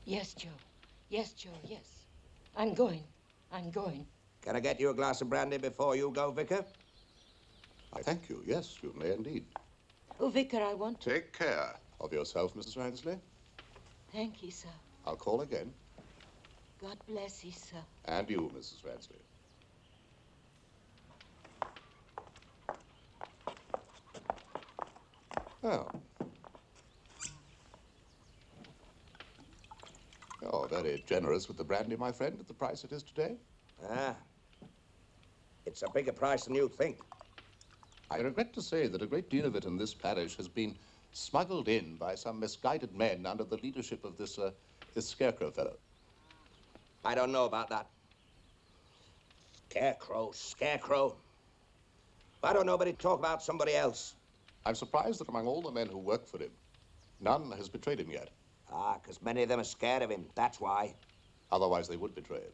Yes, Joe. Yes, Joe, yes. I'm going. Can I get you a glass of brandy before you go, Vicar? I thank you. Yes, you may indeed. Oh, Vicar, I want to... Take care of yourself, Mrs. Ransley. Thank you, sir. I'll call again. God bless you, sir. And you, Mrs. Ransley. Oh. You're very generous with the brandy, my friend, at the price it is today. Ah. It's a bigger price than you think. I regret to say that a great deal of it in this parish has been smuggled in by some misguided men under the leadership of this Scarecrow fellow. I don't know about that. Scarecrow. I don't know, but he'd talk about somebody else. I'm surprised that among all the men who work for him, none has betrayed him yet. Ah, because many of them are scared of him, that's why. Otherwise they would betray him.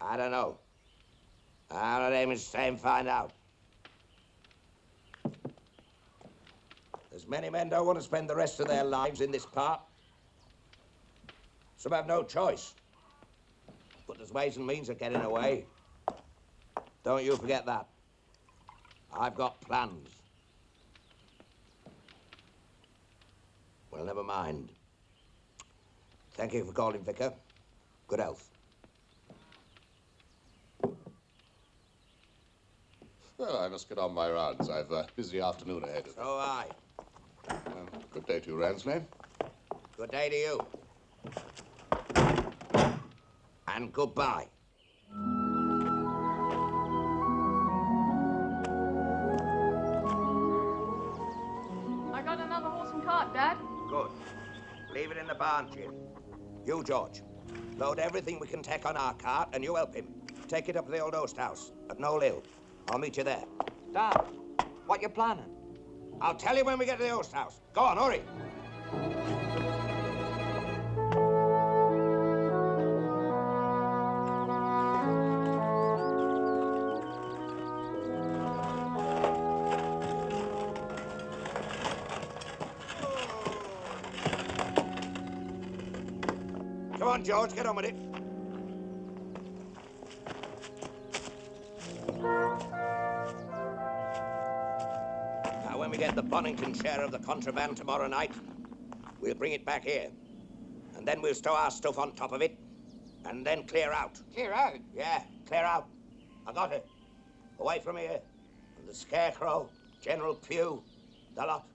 I don't know. I'm not aiming to stay and find out. As many men don't want to spend the rest of their lives in this part. Some have no choice. But there's ways and means of getting away. Don't you forget that. I've got plans. Well, never mind. Thank you for calling, Vicar. Good health. Well, I must get on my rounds. I've a busy afternoon ahead of me. So I. Good day to you, Ransley. Good day to you. And goodbye. I got another horse and cart, Dad. Good. Leave it in the barn, Jim. You, George, load everything we can take on our cart, and you help him. Take it up to the old Oast House at Knoll Hill. I'll meet you there. Dad, what you planning? I'll tell you when we get to the Oast House. Go on, hurry. Come on, George, get on with it. Now, when we get the Bonington share of the contraband tomorrow night, we'll bring it back here. And then we'll stow our stuff on top of it, and then clear out. Clear out? Yeah, clear out. I got it. Away from here. And the Scarecrow, General Pugh, the lot.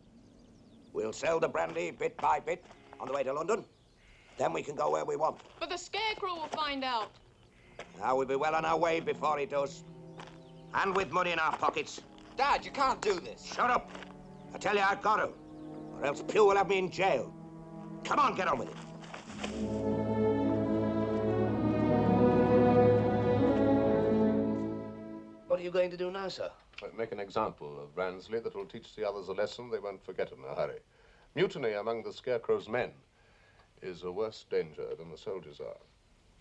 We'll sell the brandy bit by bit on the way to London. Then we can go where we want. But the Scarecrow will find out. Now, we'll be well on our way before he does. And with money in our pockets. Dad, you can't do this. Shut up. I tell you, I've got to. Or else Pugh will have me in jail. Come on, get on with it. What are you going to do now, sir? Make an example of Ransley that will teach the others a lesson they won't forget in a hurry. Mutiny among the Scarecrow's men is a worse danger than the soldiers are.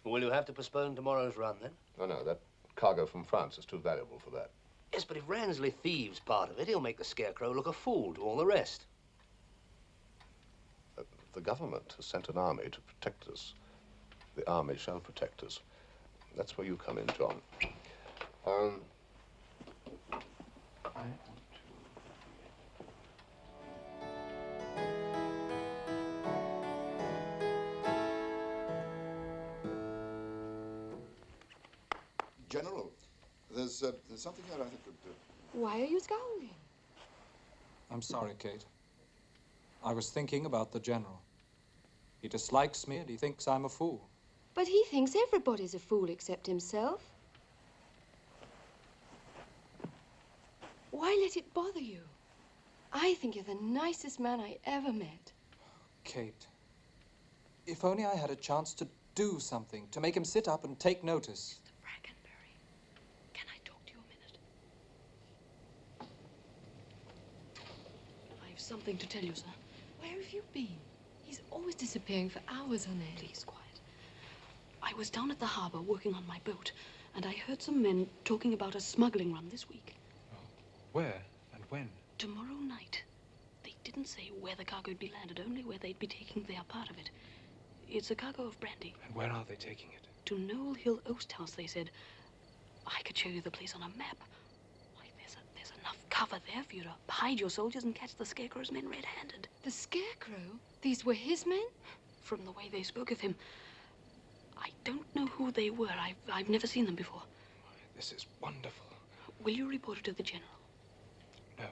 Will you have to postpone tomorrow's run, then? No, that cargo from France is too valuable for that. Yes, but if Ransley thieves part of it, he'll make the Scarecrow look a fool to all the rest. The government has sent an army to protect us. The army shall protect us. That's where you come in, John. General, there's something here I think would... Why are you scowling? I'm sorry, Kate. I was thinking about the General. He dislikes me and he thinks I'm a fool. But he thinks everybody's a fool except himself. Why let it bother you? I think you're the nicest man I ever met. Kate, if only I had a chance to do something, to make him sit up and take notice. Something to tell you, sir. Where have you been? He's always disappearing for hours on end. Please, quiet. I was down at the harbor working on my boat, and I heard some men talking about a smuggling run this week. Where and when? Tomorrow night. They didn't say where the cargo would be landed, only where they'd be taking their part of it. It's a cargo of brandy. And where are they taking it? To Knoll Hill Oast House, they said. I could show you the place on a map. There's enough cover there for you to hide your soldiers and catch the Scarecrow's men red-handed. The Scarecrow? These were his men? From the way they spoke of him, I don't know who they were. I've never seen them before. This is wonderful. Will you report it to the General? No.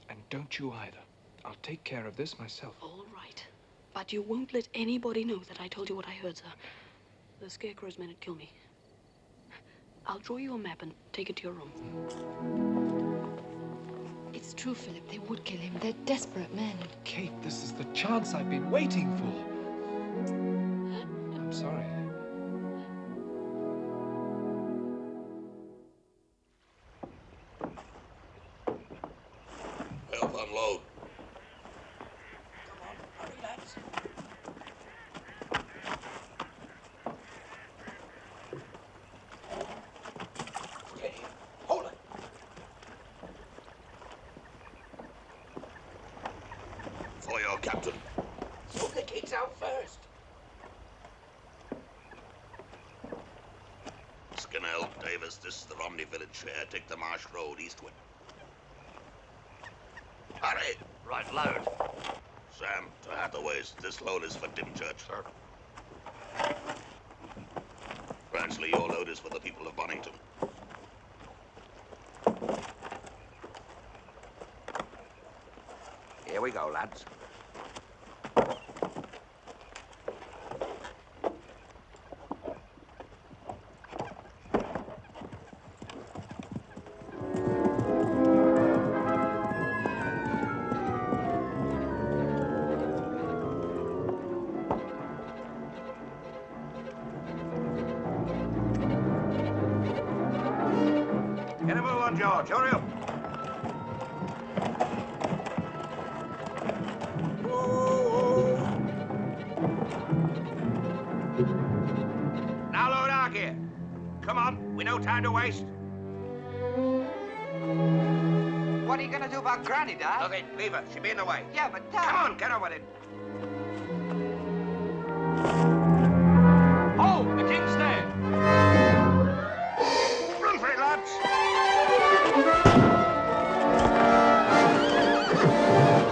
And don't you either. I'll take care of this myself. All right. But you won't let anybody know that I told you what I heard, sir. The Scarecrow's men had killed me. I'll draw you a map and take it to your room. It's true, Philip. They would kill him. They're desperate men. Kate, this is the chance I've been waiting for. I'm sorry. Help unload. For your captain. Smoke the kids out first. Skinnell, Davis, this is the Romney village fair. Take the Marsh Road eastward. Hurry! Right load. Sam, to Hathaway's. This load is for Dymchurch. Sir. Ransley, your load is for the people of Bonington. Here we go, lads. Get a move on, George. Hurry up. Now load out here. Come on, we no time to waste. What are you going to do about Granny, Dad? Nothing. Leave her. She'll be in the way. Yeah, but Dad... Come on, get on with it. Oh, the king's there. Run for it, lads.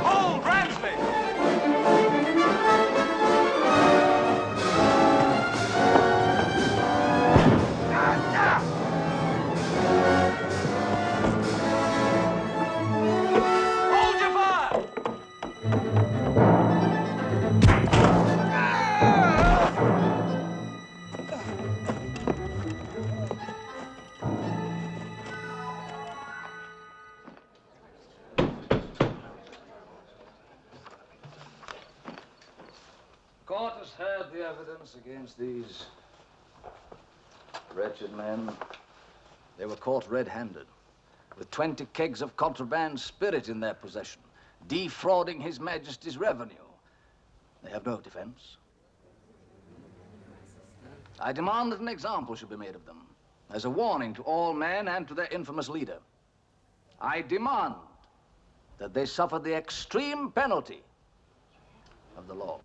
Hold, Ransley! Hold your fire! Court has heard the evidence against these wretched men. They were caught red-handed, with 20 kegs of contraband spirit in their possession, defrauding His Majesty's revenue. They have no defense. I demand that an example should be made of them, as a warning to all men and to their infamous leader. I demand that they suffer the extreme penalty of the law.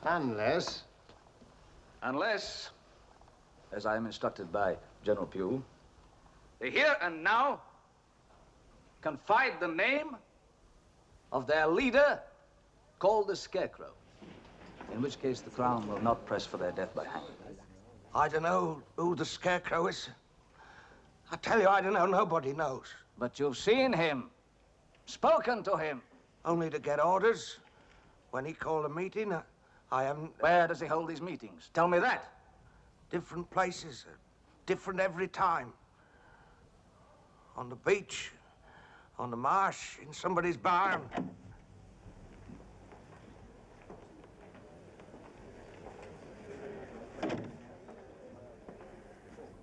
Unless, as I am instructed by General Pugh, they here and now confide the name of their leader, called the Scarecrow, in which case the Crown will not press for their death by hanging. I don't know who the Scarecrow is. I tell you, I don't know. Nobody knows. But you've seen him, spoken to him. Only to get orders. When he called a meeting, I haven't... Where does he hold these meetings? Tell me that. Different places, different every time. On the beach, on the marsh, in somebody's barn.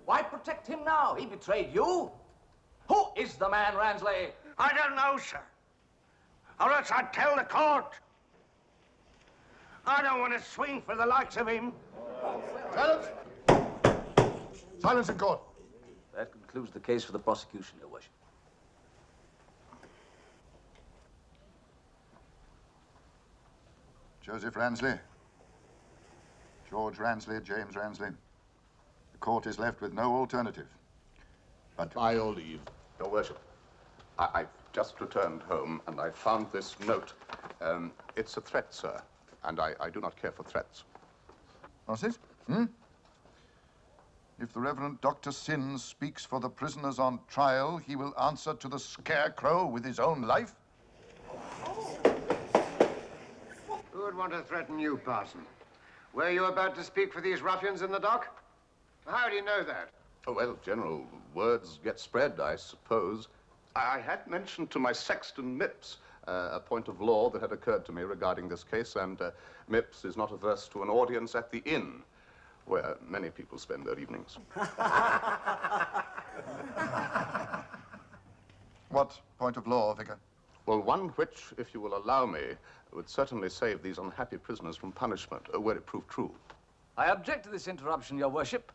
Why protect him now? He betrayed you. Who is the man, Ransley? I don't know, sir. Or else I'd tell the court. I don't want to swing for the likes of him. Silence! Silence in court. That concludes the case for the prosecution, Your Worship. Joseph Ransley. George Ransley, James Ransley. The court is left with no alternative. But by your leave. Your Worship, I've just returned home and I found this note. It's a threat, sir, and I do not care for threats. What's this? Hmm? If the Reverend Dr. Syn speaks for the prisoners on trial, he will answer to the Scarecrow with his own life. Who would want to threaten you, Parson? Were you about to speak for these ruffians in the dock? How do you know that? Oh, well, General, words get spread, I suppose. I had mentioned to my sexton, Mipps, a point of law that had occurred to me regarding this case, and Mipps is not averse to an audience at the inn, where many people spend their evenings. What point of law, Vicar? Well, one which, if you will allow me, would certainly save these unhappy prisoners from punishment, were it proved true. I object to this interruption, Your Worship.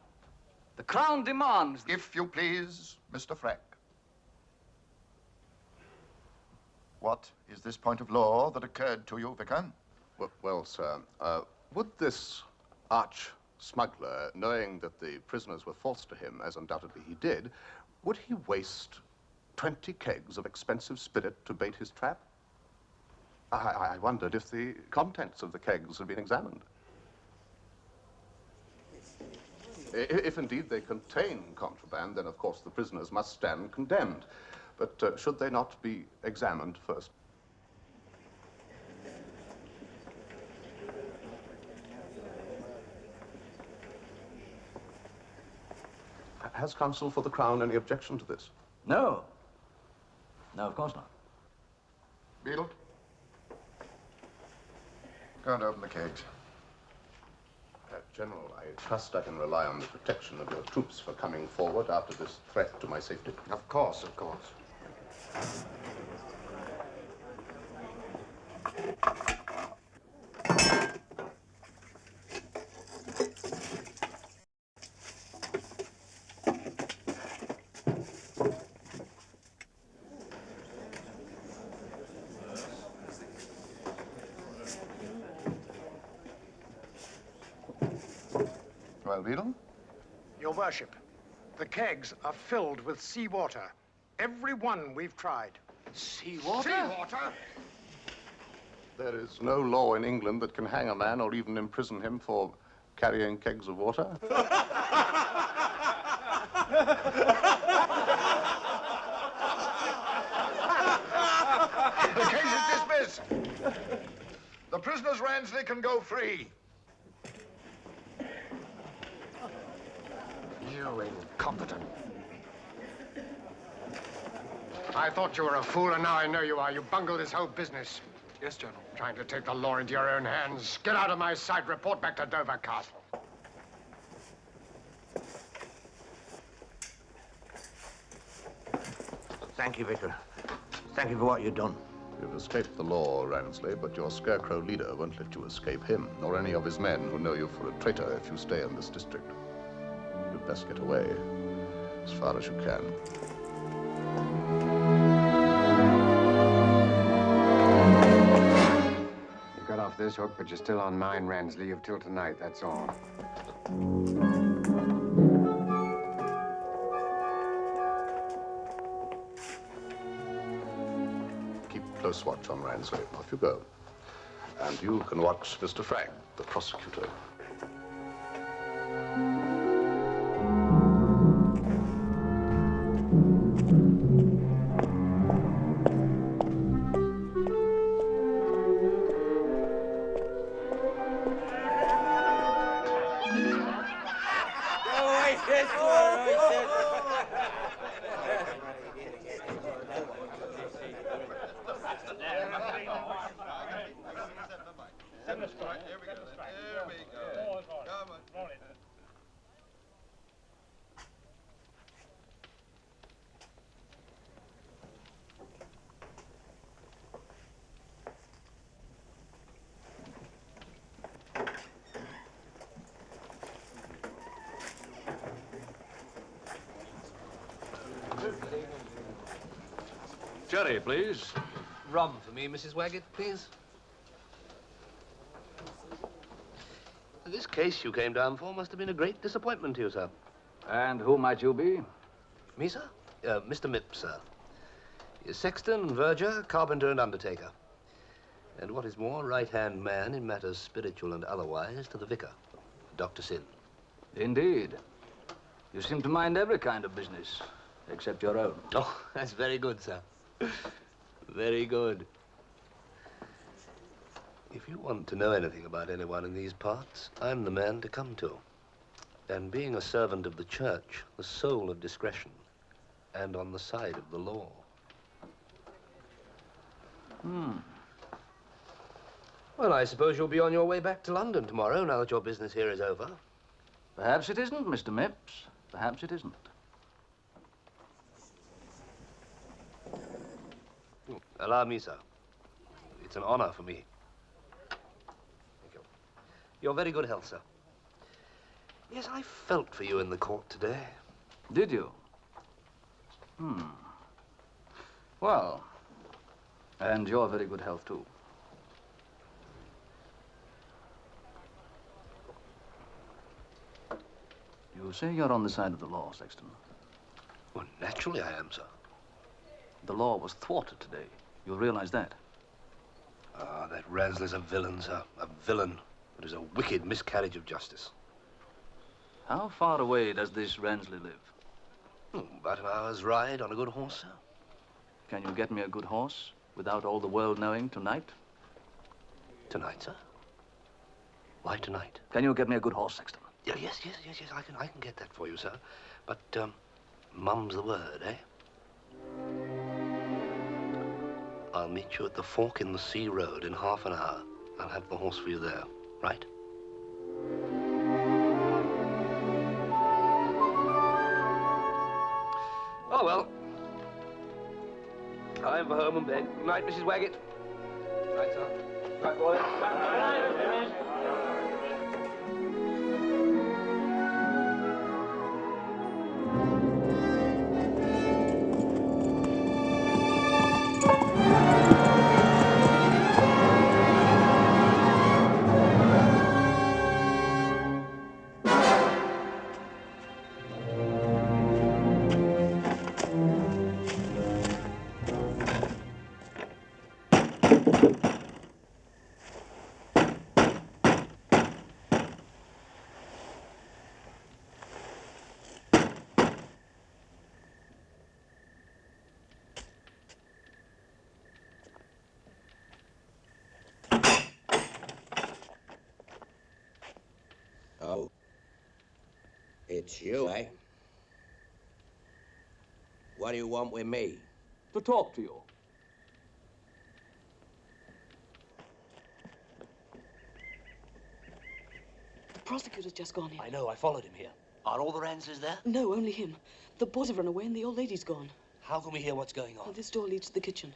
The Crown demands... If you please, Mr. Frank. What is this point of law that occurred to you, Vicar? Well, sir, would this arch-smuggler, knowing that the prisoners were false to him, as undoubtedly he did, would he waste 20 kegs of expensive spirit to bait his trap? I wondered if the contents of the kegs had been examined. If indeed they contain contraband, then of course the prisoners must stand condemned. But should they not be examined first? Has counsel for the Crown any objection to this? No. No, of course not. Beadle? Go and open the kegs. General, I trust I can rely on the protection of your troops for coming forward after this threat to my safety. Of course, of course. Well, Beadle? Your Worship, the kegs are filled with seawater. Every one we've tried. Seawater? Seawater? There is no law in England that can hang a man or even imprison him for carrying kegs of water. The case is dismissed. The prisoners Ransley can go free. You incompetent. I thought you were a fool, and now I know you are. You bungled this whole business. Yes, General. Trying to take the law into your own hands. Get out of my sight. Report back to Dover Castle. Thank you, Vicar. Thank you for what you've done. You've escaped the law, Ransley, but your Scarecrow leader won't let you escape him, nor any of his men who know you for a traitor if you stay in this district. You'd best get away as far as you can. You got off this hook, but you're still on mine, Ransley. You've till tonight, that's all. Keep close watch on Ransley. Off you go. And you can watch Mr. Frank, the prosecutor. Sherry, please. Rum for me, Mrs. Waggett, please. This case you came down for must have been a great disappointment to you, sir. And who might you be? Me, sir? Mr. Mipps, sir. He's sexton, verger, carpenter, and undertaker. And what is more, right-hand man in matters spiritual and otherwise to the vicar, Dr. Syn. Indeed. You seem to mind every kind of business, except your own. Oh, that's very good, sir. Very good. If you want to know anything about anyone in these parts, I'm the man to come to. And being a servant of the church, the soul of discretion, and on the side of the law. Well, I suppose you'll be on your way back to London tomorrow, now that your business here is over. Perhaps it isn't, Mr. Mipps. Perhaps it isn't. Allow me, sir. It's an honor for me. Thank you. Your very good health, sir. Yes, I felt for you in the court today. Did you? Well, and your very good health, too. You say you're on the side of the law, Sexton. Well, naturally I am, sir. The law was thwarted today. You realize that? Ah, that Ransley's a villain, sir. A villain. It is a wicked miscarriage of justice. How far away does this Ransley live? About an hour's ride on a good horse, sir. Can you get me a good horse without all the world knowing tonight? Tonight, sir? Why tonight? Can you get me a good horse, Sexton? Yeah, yes. I can get that for you, sir. But, mum's the word, eh? I'll meet you at the fork in the sea road in half an hour. I'll have the horse for you there, right? Oh, well. Time for home and bed. Good night, Mrs. Waggett. Good night, sir. Good night, boy. Oh. It's you, eh? What do you want with me? To talk to you. The prosecutor's just gone in. I know, I followed him here. Are all the Ransleys there? No, only him. The boys have run away and the old lady's gone. How can we hear what's going on? Well, this door leads to the kitchen.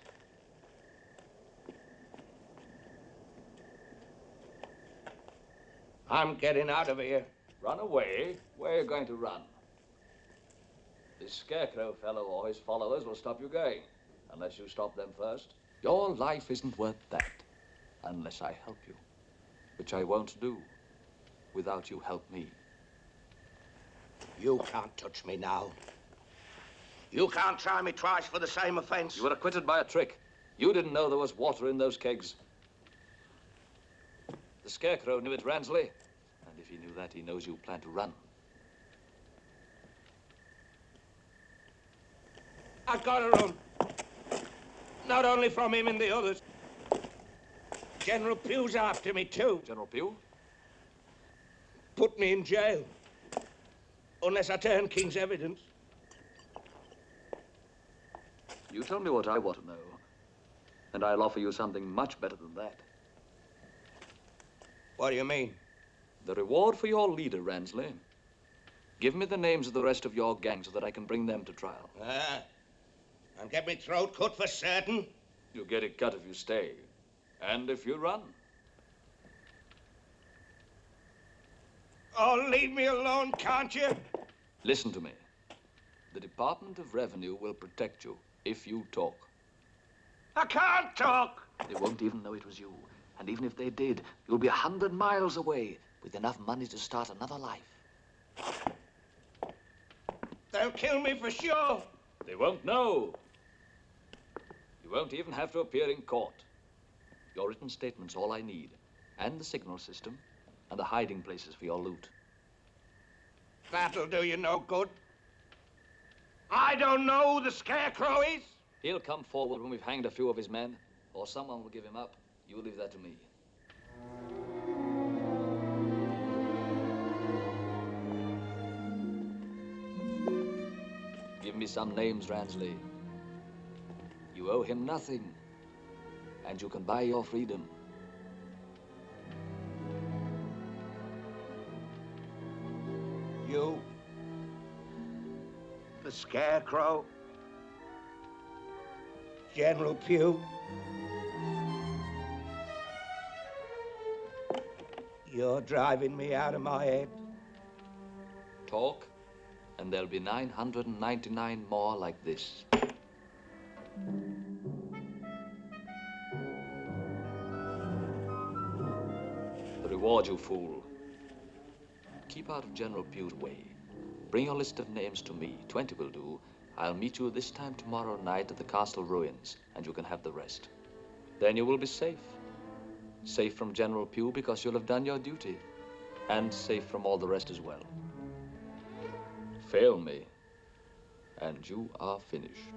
I'm getting out of here. Run away? Where are you going to run? This Scarecrow fellow or his followers will stop you going, unless you stop them first. Your life isn't worth that, unless I help you, which I won't do without you help me. You can't touch me now. You can't try me twice for the same offense. You were acquitted by a trick. You didn't know there was water in those kegs. The Scarecrow knew it, Ransley. And if he knew that, he knows you plan to run. I've got to run. Not only from him and the others. General Pugh's after me, too. General Pugh? Put me in jail. Unless I turn King's evidence. You tell me what I want to know, and I'll offer you something much better than that. What do you mean? The reward for your leader, Ransley. Give me the names of the rest of your gang so that I can bring them to trial. And get me throat cut for certain? You get it cut if you stay, and if you run. Oh, leave me alone, can't you? Listen to me. The Department of Revenue will protect you if you talk. I can't talk. They won't even know it was you. And even if they did, you'll be 100 miles away with enough money to start another life. They'll kill me for sure. They won't know. You won't even have to appear in court. Your written statement's all I need, and the signal system, and the hiding places for your loot. That'll do you no good. I don't know who the Scarecrow is. He'll come forward when we've hanged a few of his men, or someone will give him up. You leave that to me. Give me some names, Ransley. You owe him nothing, and you can buy your freedom. You, the Scarecrow, General Pugh. You're driving me out of my head. Talk, and there'll be 999 more like this. The reward, you fool. Keep out of General Pugh's way. Bring your list of names to me. 20 will do. I'll meet you this time tomorrow night at the castle ruins, and you can have the rest. Then you will be safe. Safe from General Pugh because you'll have done your duty, and safe from all the rest as well. Fail me, and you are finished.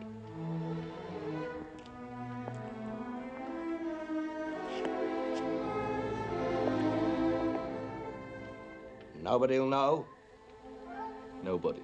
Nobody'll know? Nobody.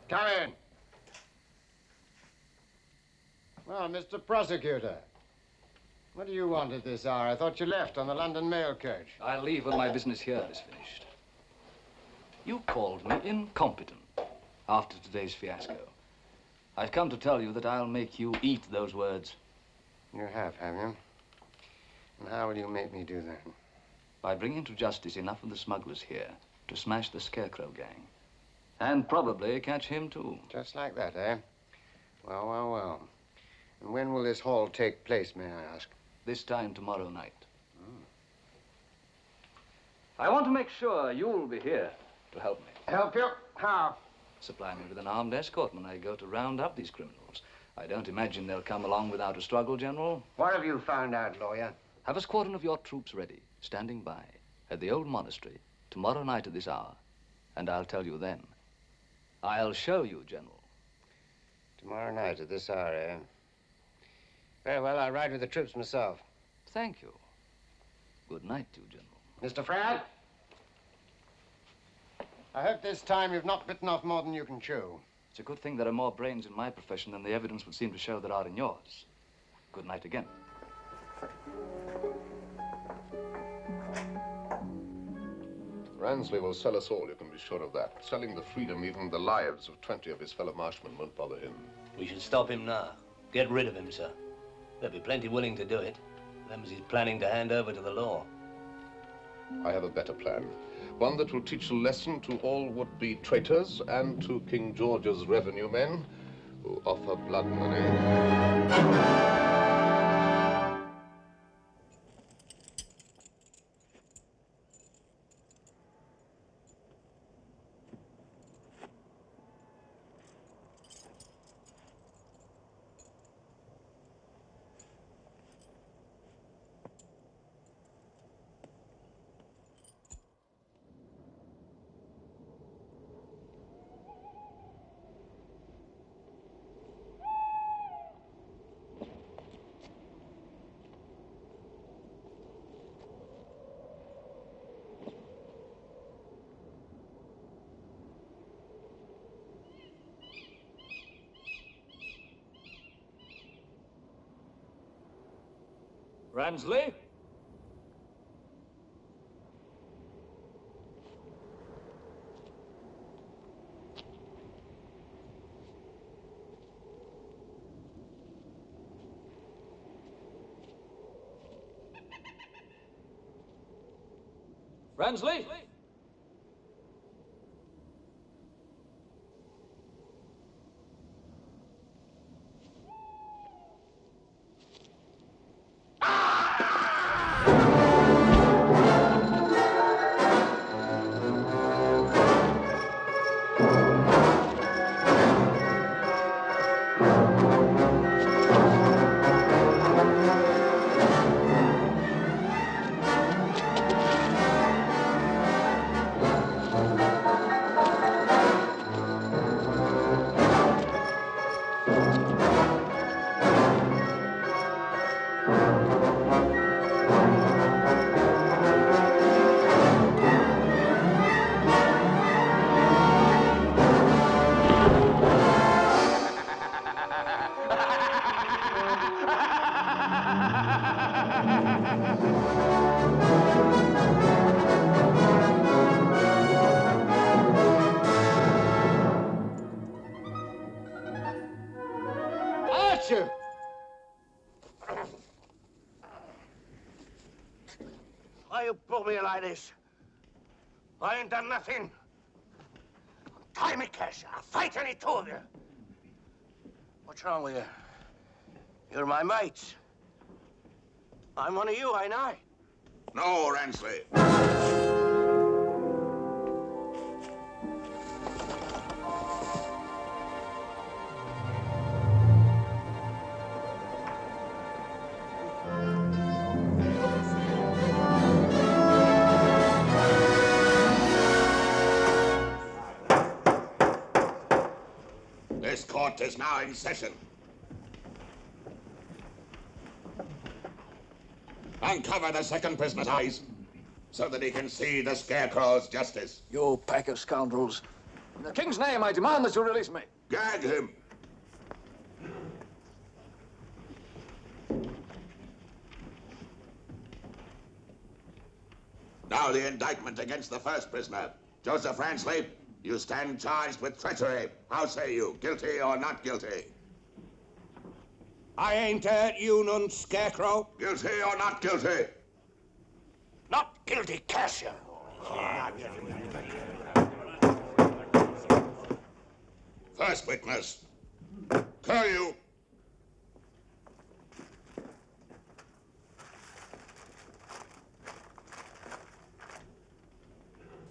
Come in. Well, Mr. Prosecutor, what do you want at this hour? I thought you left on the London mail coach. I'll leave when my business here is finished. You called me incompetent after today's fiasco. I've come to tell you that I'll make you eat those words. You have you? And how will you make me do that? By bringing to justice enough of the smugglers here to smash the Scarecrow gang. And probably catch him, too. Just like that, eh? Well, well, well. And when will this haul take place, may I ask? This time tomorrow night. I want to make sure you'll be here to help me. Help you? How? Supply me with an armed escort when I go to round up these criminals. I don't imagine they'll come along without a struggle, General. What have you found out, lawyer? Have a squadron of your troops ready, standing by, at the old monastery, tomorrow night at this hour. And I'll tell you then. I'll show you, General. Tomorrow night at this hour, eh? Very well, I'll ride with the troops myself. Thank you. Good night to you, General. Mr. Fradd? I hope this time you've not bitten off more than you can chew. It's a good thing there are more brains in my profession than the evidence would seem to show there are in yours. Good night again. Ransley will sell us all, you can be sure of that. Selling the freedom, even the lives of 20 of his fellow marshmen won't bother him. We should stop him now. Get rid of him, sir. There'll be plenty willing to do it. Them as he's planning to hand over to the law. I have a better plan. One that will teach a lesson to all would-be traitors and to King George's revenue men who offer blood money. Ransley? Ransley? Why you pull me like this? I ain't done nothing. Tie me, Cash. I'll fight any two of you. What's wrong with you? You're my mates. I'm one of you, ain't I? No, Ransley. This court is now in session. Uncover the second prisoner's eyes so that he can see the Scarecrow's justice. You pack of scoundrels. In the king's name, I demand that you release me. Gag him. Now the indictment against the first prisoner. Joseph Ransley, you stand charged with treachery. How say you, guilty or not guilty? I ain't hurt you none, Scarecrow. Guilty or not guilty? Not guilty, Cassia. First witness. Curlew.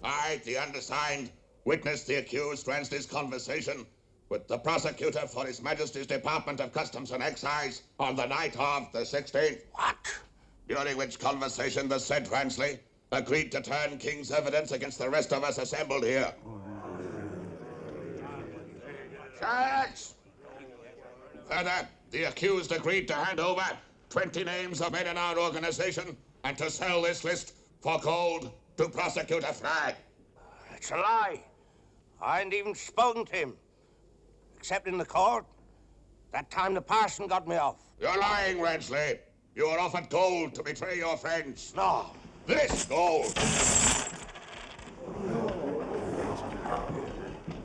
I, the undersigned, witnessed the accused Ransley's conversation with the prosecutor for His Majesty's Department of Customs and Excise on the night of the 16th. What? During which conversation the said Ransley agreed to turn King's evidence against the rest of us assembled here. Silence! Further, the accused agreed to hand over 20 names of men in our organization and to sell this list for gold to Prosecutor Flagg. It's a lie. I ain't even spoken to him. Except in the court. That time the parson got me off. You're lying, Ransley. You were offered gold to betray your friends. No. This gold.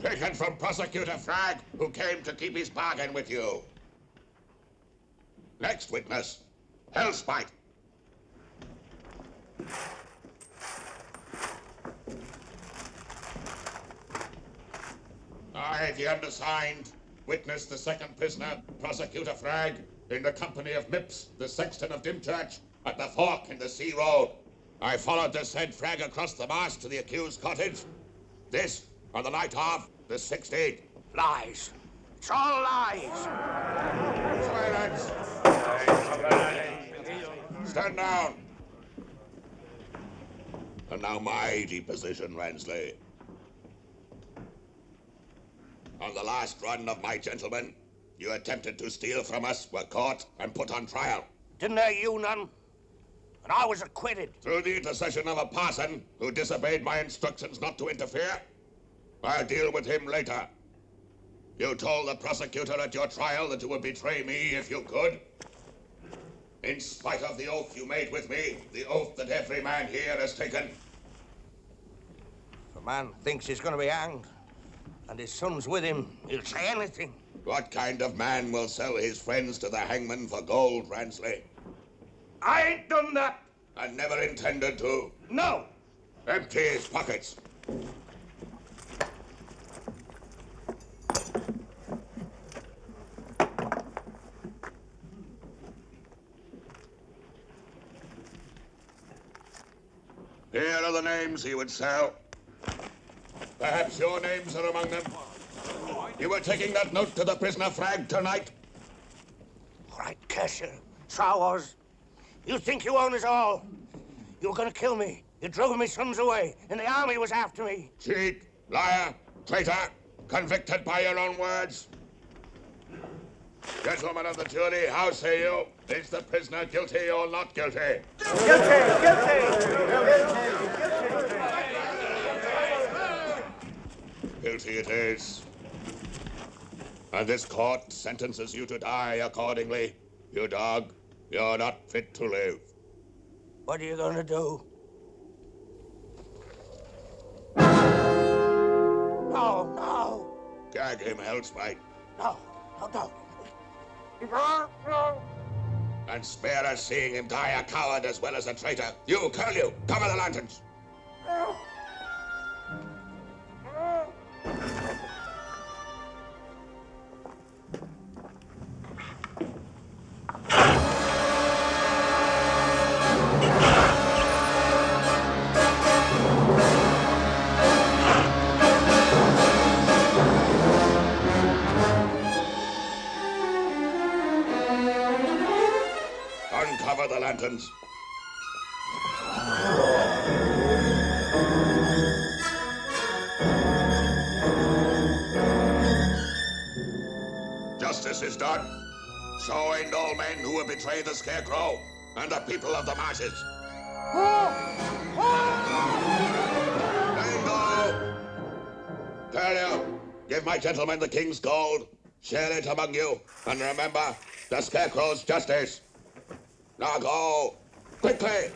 Taken from Prosecutor Flagg, who came to keep his bargain with you. Next witness, Hellspite. I, the undersigned, witnessed the second prisoner, Prosecutor Flagg, in the company of Mipps, the sexton of Dymchurch, at the fork in the sea road. I followed the said Flagg across the marsh to the accused cottage. This on the night of the 16th. Lies. It's all lies. Silence. Stand down. And now my deposition, Ransley. On the last run of my gentlemen, you attempted to steal from us, were caught, and put on trial. Didn't hurt you none. And I was acquitted. Through the intercession of a parson who disobeyed my instructions not to interfere. I'll deal with him later. You told the prosecutor at your trial that you would betray me if you could. In spite of the oath you made with me, the oath that every man here has taken. If a man thinks he's going to be hanged, and his son's with him, he'll say anything. What kind of man will sell his friends to the hangman for gold, Ransley? I ain't done that. I never intended to. No. Empty his pockets. Here are the names he would sell. Perhaps your names are among them. You were taking that note to the prisoner Frag tonight? All right, Casher. So I was. You think you own us all. You were going to kill me. You drove my sons away, and the army was after me. Cheat, liar, traitor, convicted by your own words. Gentlemen of the jury, how say you? Is the prisoner guilty or not guilty? Guilty it is. And this court sentences you to die accordingly. You dog, you're not fit to live. What are you going to do? No, no. Gag him, Hellspite. No, no, no. And spare us seeing him die a coward as well as a traitor. You, curlew, cover the lanterns. Uncover the lanterns. Justice is done. So end all men who will betray the Scarecrow and the people of the marshes. Let go! Curlew, give my gentlemen the king's gold. Share it among you. And remember, the Scarecrow's justice. Now go! Quickly!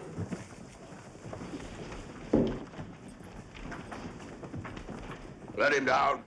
Let him down.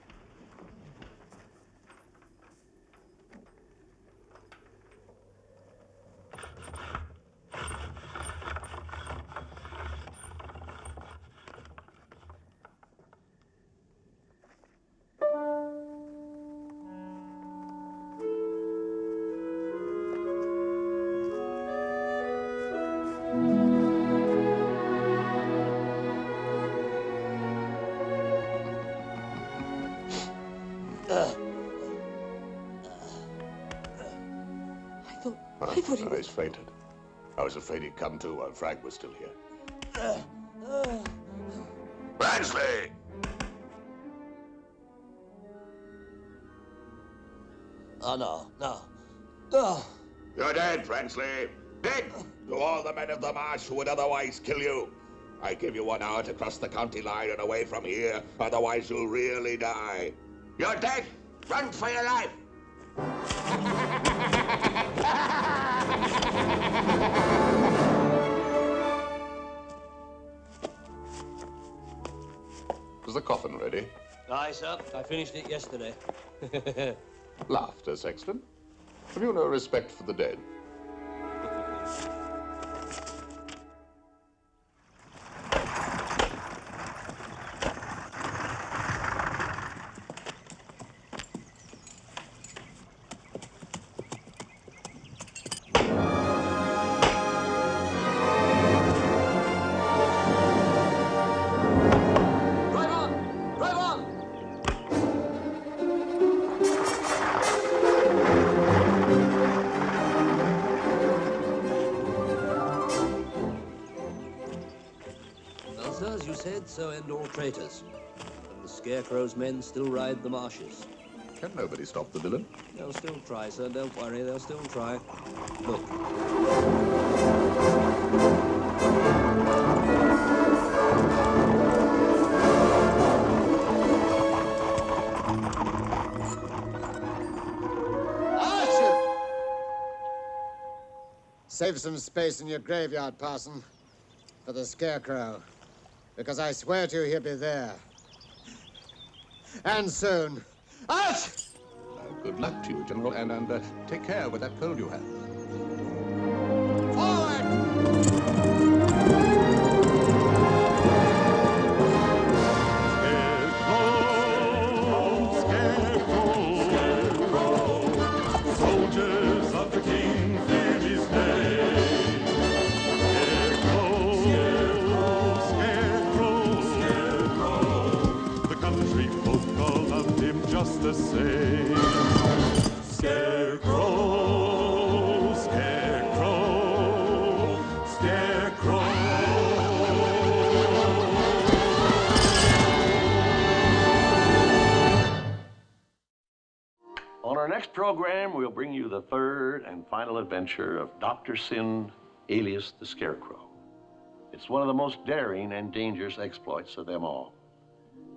I He's fainted. I was afraid he'd come to while Frag was still here. Bransley! Oh, no, no. No. You're dead, Bransley. Dead! To all the men of the marsh who would otherwise kill you. I give you 1 hour to cross the county line and away from here, otherwise you'll really die. You're dead! Run for your life! Is the coffin ready? Aye, sir. I finished it yesterday. Laughter, Sexton. Have you no respect for the dead? So end all traitors. And the Scarecrow's men still ride the marshes. Can nobody stop the villain? They'll still try, sir. Don't worry, they'll still try. Look. Save some space in your graveyard, Parson, for the Scarecrow. Because I swear to you, he'll be there. And soon. Out! Good luck to you, General, and take care with that cold you have. Forward! people loved him just the same. Scarecrow, Scarecrow, Scarecrow. On our next program, we'll bring you the third and final adventure of Dr. Syn Alias The Scarecrow. It's one of the most daring and dangerous exploits of them all.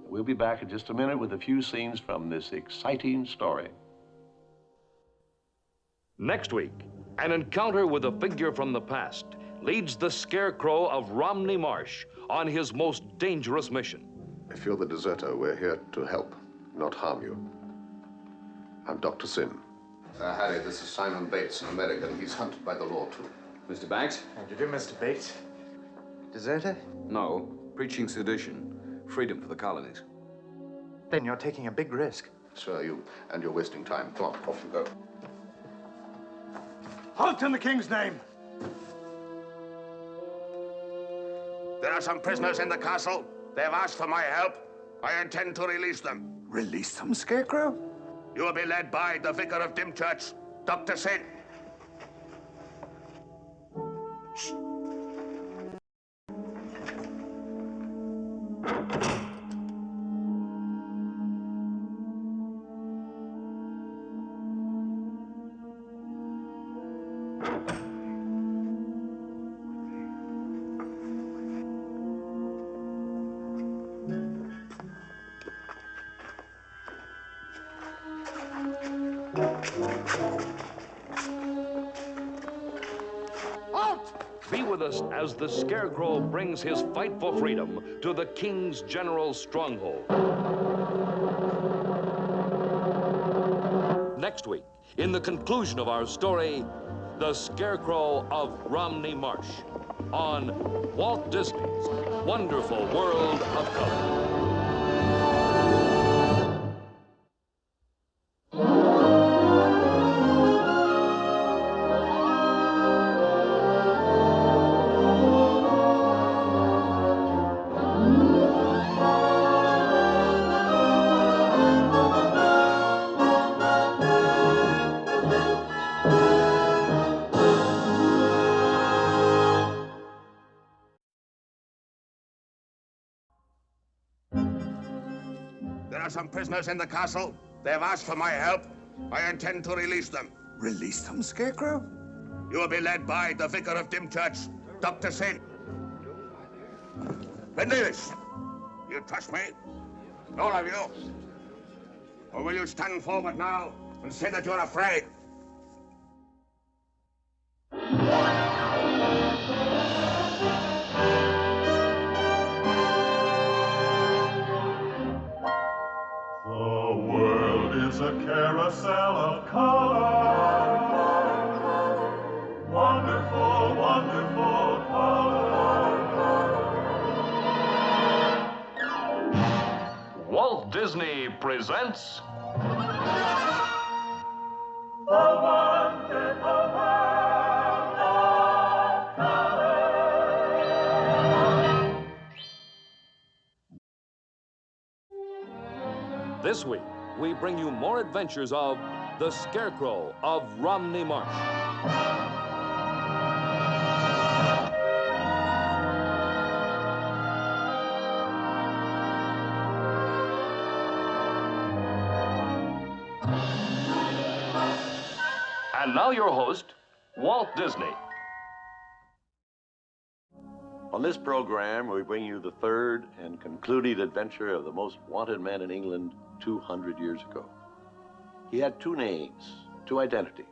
We'll be back in just a minute with a few scenes from this exciting story. Next week, an encounter with a figure from the past leads the Scarecrow of Romney Marsh on his most dangerous mission. If you're the deserter, we're here to help, not harm you. I'm Dr. Syn. Harry, this is Simon Bates, an American. He's hunted by the law, too. Mr. Banks? How do you do, Mr. Bates? Deserter? No. Preaching sedition. Freedom for the colonies. Then you're taking a big risk. Sir, you're wasting time. Come on, off you go. Halt in the king's name! There are some prisoners in the castle. They've asked for my help. I intend to release them. Release them, Scarecrow? You will be led by the vicar of Dymchurch, Dr. Syn. Be with us as the Scarecrow brings his fight for freedom to the King's general stronghold. Next week, in the conclusion of our story, The Scarecrow of Romney Marsh on Walt Disney's Wonderful World of Color. There are some prisoners in the castle. They've asked for my help. I intend to release them. Release them, Scarecrow? You will be led by the vicar of Dymchurch, Dr. Syn. Davis, you trust me? All of you? Or will you stand forward now and say that you're afraid? Is a carousel of color. Wonderful, wonderful color. Walt Disney presents The Wonderful World of Color. This week. We bring you more adventures of the Scarecrow of Romney Marsh. And now your host, Walt Disney. On this program, we bring you the third and concluding adventure of the most wanted man in England 200 years ago. He had two names, two identities.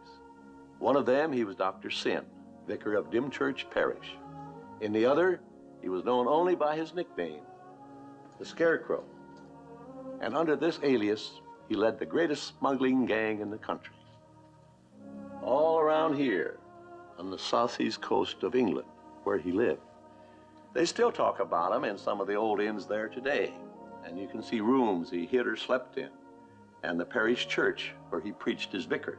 One of them, he was Dr. Syn, vicar of Dymchurch Parish. In the other, he was known only by his nickname, the Scarecrow. And under this alias, he led the greatest smuggling gang in the country. All around here, on the southeast coast of England, where he lived. They still talk about him in some of the old inns there today. And you can see rooms he hid or slept in, and the parish church where he preached as vicar.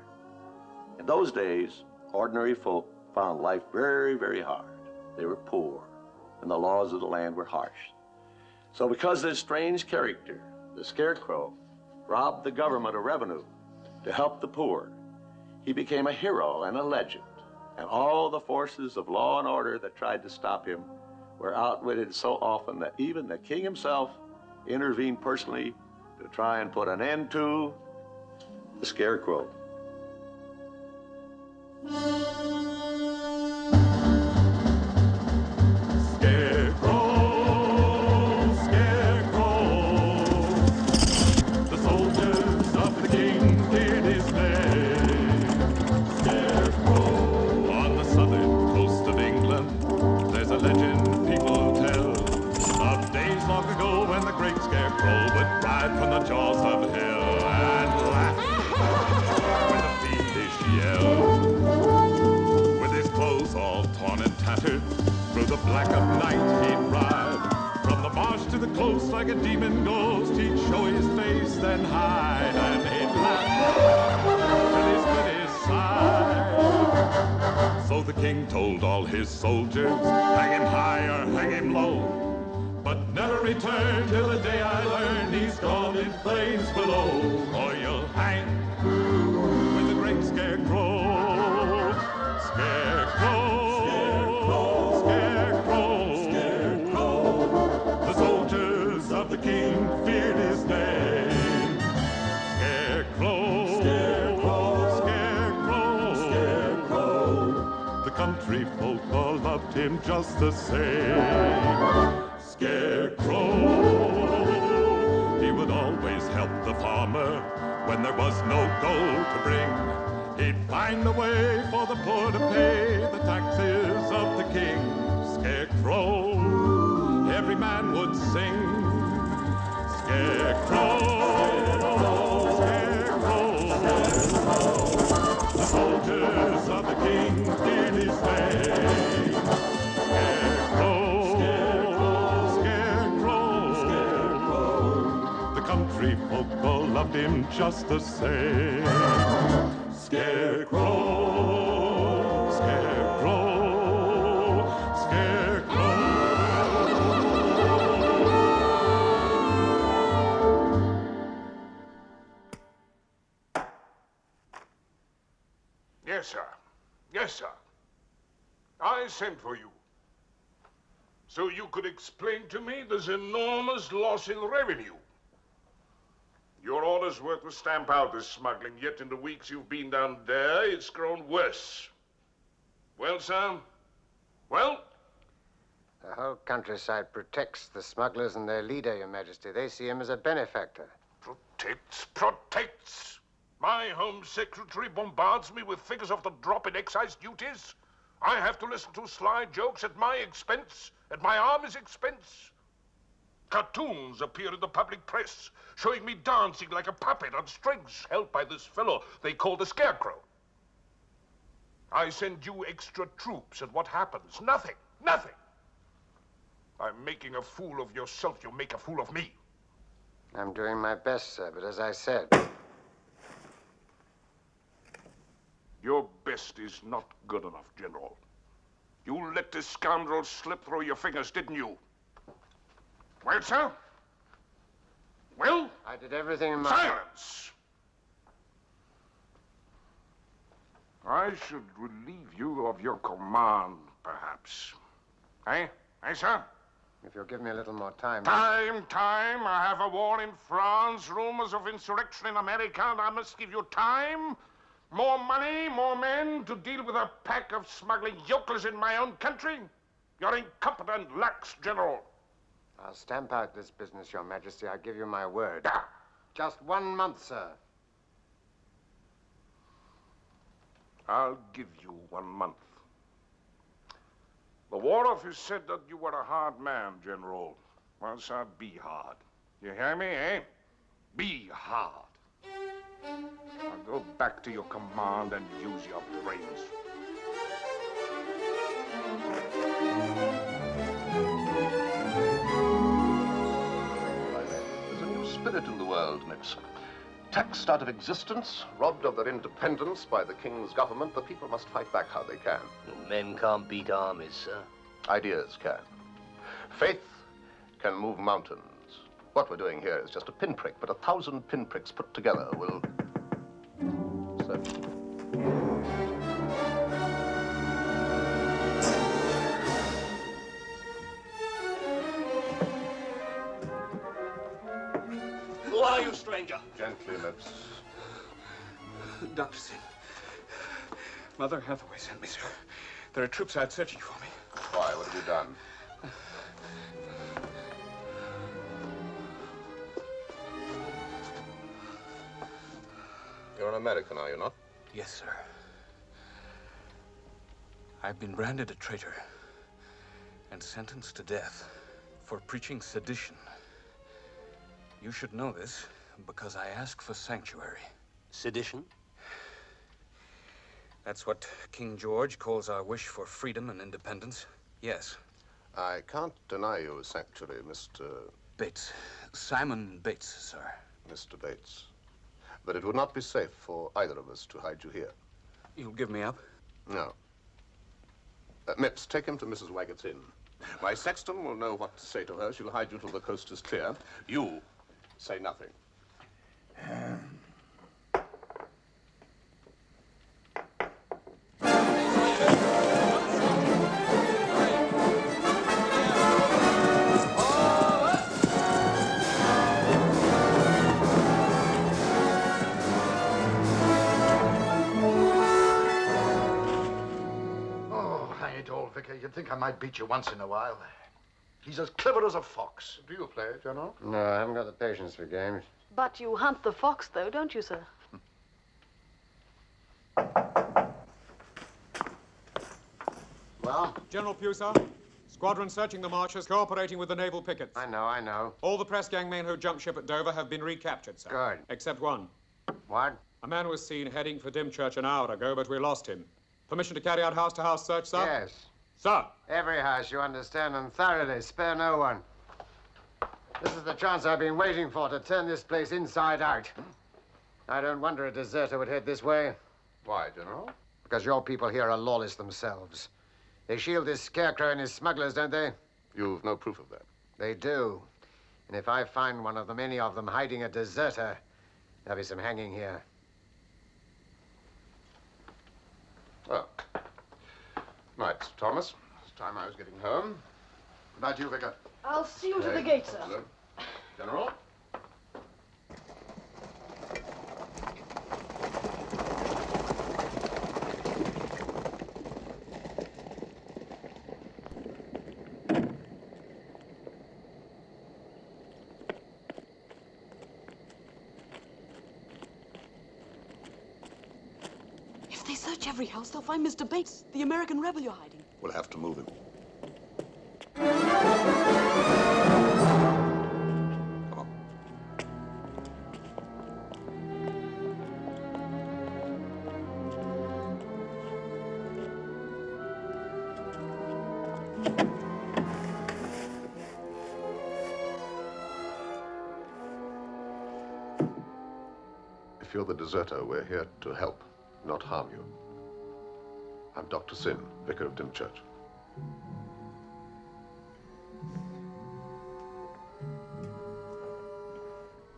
In those days, ordinary folk found life very, very hard. They were poor, and the laws of the land were harsh. So because of this strange character, the Scarecrow, robbed the government of revenue to help the poor. He became a hero and a legend, and all the forces of law and order that tried to stop him were outwitted so often that even the king himself intervened personally to try and put an end to the Scarecrow. Scarecrow would ride from the jaws of hell and laugh with a fiendish yell. With his clothes all torn and tattered, through the black of night he'd ride. From the marsh to the close like a demon ghost, he'd show his face, then hide, and he'd laugh till he split his side. So the king told all his soldiers, hang him high or hang him low, but never return till the day I learn he's gone in flames below. Or you'll hang with the great Scarecrow. Scarecrow, Scarecrow, Scarecrow, Scarecrow. The soldiers of the king feared his name. Scarecrow, Scarecrow, Scarecrow, Scarecrow. The country folk all loved him just the same. Scarecrow, he would always help the farmer when there was no gold to bring. He'd find a way for the poor to pay the taxes of the king. Scarecrow, every man would sing. Scarecrow, Scarecrow, Scarecrow. The soldiers of the king feared his name. Scarecrow, country folk all loved him just the same. Scarecrow, Scarecrow, Scarecrow. Yes, sir. Yes, sir. I sent for you so you could explain to me this enormous loss in revenue. Your orders were to stamp out this smuggling, yet in the weeks you've been down there, it's grown worse. Well, sir? Well? The whole countryside protects the smugglers and their leader, Your Majesty. They see him as a benefactor. Protects, protects. My Home Secretary bombards me with figures of the drop in excise duties. I have to listen to sly jokes at my expense, at my army's expense. Cartoons appear in the public press, showing me dancing like a puppet on strings, held by this fellow they call the Scarecrow. I send you extra troops, and what happens? Nothing, nothing. I'm making a fool of yourself, you make a fool of me. I'm doing my best, sir, but as I said... Your best is not good enough, General. You let this scoundrel slip through your fingers, didn't you? Well, sir? Well? I did everything in my... Silence! I should relieve you of your command, perhaps. Eh? Eh, sir? If you'll give me a little more time... Time! I have a war in France, rumors of insurrection in America, and I must give you time, more money, more men to deal with a pack of smuggling yokels in my own country. You're incompetent, lax, General. I'll stamp out this business, Your Majesty. I give you my word. Just 1 month, sir. I'll give you 1 month. The War Office said that you were a hard man, General. Well, sir, be hard. You hear me, eh? Be hard. Now go back to your command and use your brains. There's a new spirit in the world, Nixon. Taxed out of existence, robbed of their independence by the king's government, the people must fight back how they can. Men can't beat armies, sir. Ideas can. Faith can move mountains. What we're doing here is just a pinprick, but 1,000 pinpricks put together will... So... Who are you, stranger? Gently, let's... Dr. Syn. Mother Hathaway sent me, sir. There are troops out searching for me. Why? What have you done? You're an American, are you not? Yes, sir. I've been branded a traitor and sentenced to death for preaching sedition. You should know this because I ask for sanctuary. Sedition? That's what King George calls our wish for freedom and independence. Yes. I can't deny you sanctuary, Mr... Bates. Simon Bates, sir. Mr. Bates. But it would not be safe for either of us to hide you here. You'll give me up? No. Mipps, take him to Mrs. Waggett's inn. My sexton will know what to say to her. She'll hide you till the coast is clear. You say nothing. Vicar, you'd think I might beat you once in a while. He's as clever as a fox. Do you play, General? No, I haven't got the patience for games. But you hunt the fox, though, don't you, sir? Well? General Pugh, sir. Squadron searching the marshes, cooperating with the naval pickets. I know. All the press gang men who jumped ship at Dover have been recaptured, sir. Good. Except one. What? A man was seen heading for Dymchurch an hour ago, but we lost him. Permission to carry out house-to-house search, sir? Yes. Sir. Every house, you understand, and thoroughly. Spare no one. This is the chance I've been waiting for to turn this place inside out. I don't wonder a deserter would head this way. Why, General? Because your people here are lawless themselves. They shield this Scarecrow and his smugglers, don't they? You've no proof of that. They do. And if I find one of them, any of them, hiding a deserter, there'll be some hanging here. Well, right, Thomas. It's time I was getting home. Good night, you, Vicar. I'll see you to the gate, sir. Hello. General? If they search every house, they'll find Mr. Bates, the American rebel you're hiding. We'll have to move him. If you're the deserter, we're here to help, not harm you. I'm Dr. Syn, vicar of Dymchurch.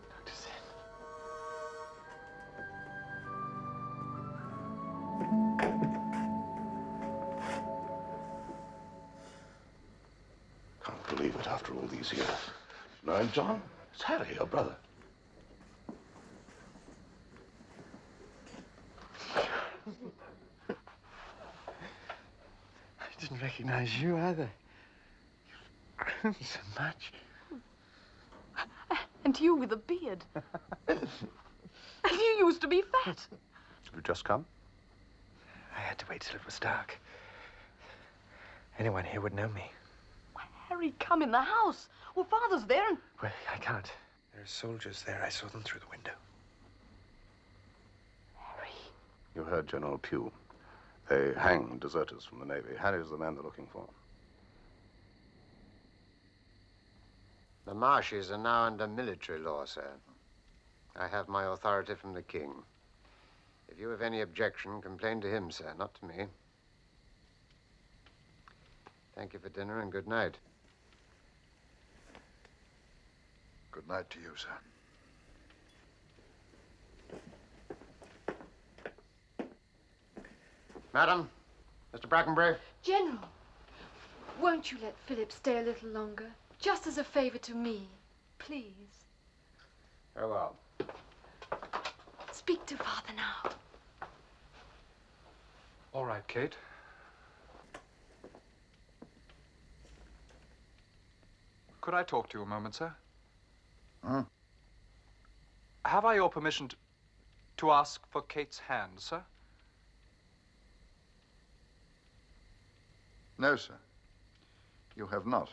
Dr. Syn. Can't believe it after all these years. Know him, John? It's Harry, your brother. I didn't recognize you either. You've grown so much. And you with a beard. And you used to be fat. Have you just come? I had to wait till it was dark. Anyone here would know me. Harry, come in the house. Well, Father's there and... Well, I can't. There are soldiers there. I saw them through the window. Harry. You heard General Pugh. They hang deserters from the Navy. Harry's the man they're looking for. The Marshes are now under military law, sir. I have my authority from the King. If you have any objection, complain to him, sir, not to me. Thank you for dinner and good night. Good night to you, sir. Madam, Mr. Brackenbury. General, won't you let Philip stay a little longer? Just as a favor to me, please. Very well. Speak to Father now. All right, Kate. Could I talk to you a moment, sir? Huh? Have I your permission to ask for Kate's hand, sir? No, sir. You have not.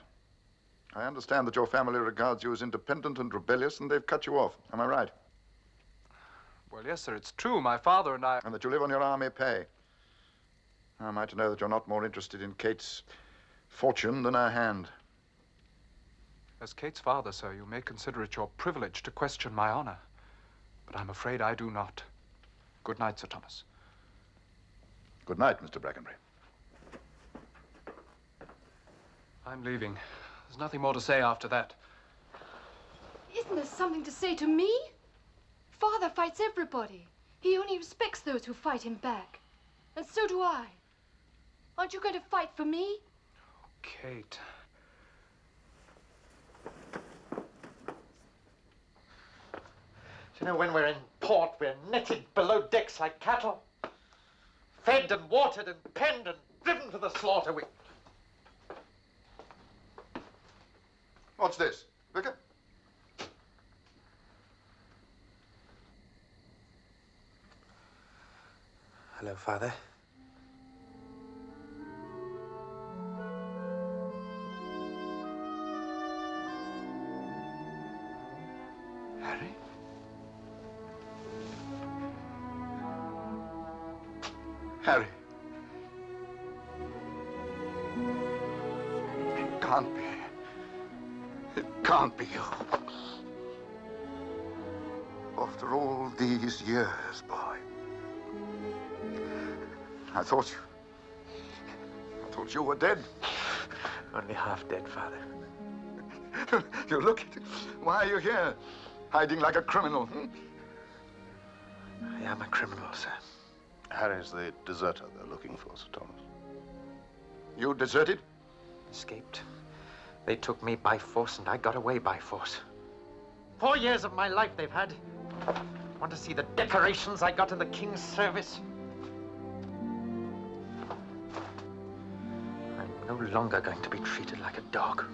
I understand that your family regards you as independent and rebellious, and they've cut you off. Am I right? Well, yes, sir, it's true. My father and I... And that you live on your army pay. How am I to know that you're not more interested in Kate's fortune than her hand? As Kate's father, sir, you may consider it your privilege to question my honor. But I'm afraid I do not. Good night, Sir Thomas. Good night, Mr. Brackenbury. I'm leaving. There's nothing more to say after that. Isn't there something to say to me? Father fights everybody. He only respects those who fight him back. And so do I. Aren't you going to fight for me? Kate. You know, when we're in port, we're netted below decks like cattle. Fed and watered and penned and driven to the slaughter. What's this, Vicar? Hello, Father. Harry? Harry. It can't be. It can't be you. After all these years, boy. I thought you were dead. Only half dead, Father. You look at it. Why are you here? Hiding like a criminal, hmm? I am a criminal, sir. Harry's the deserter they're looking for, Sir Thomas. You deserted? Escaped. They took me by force, and I got away by force. 4 years of my life they've had. Want to see the decorations I got in the King's service? I'm no longer going to be treated like a dog.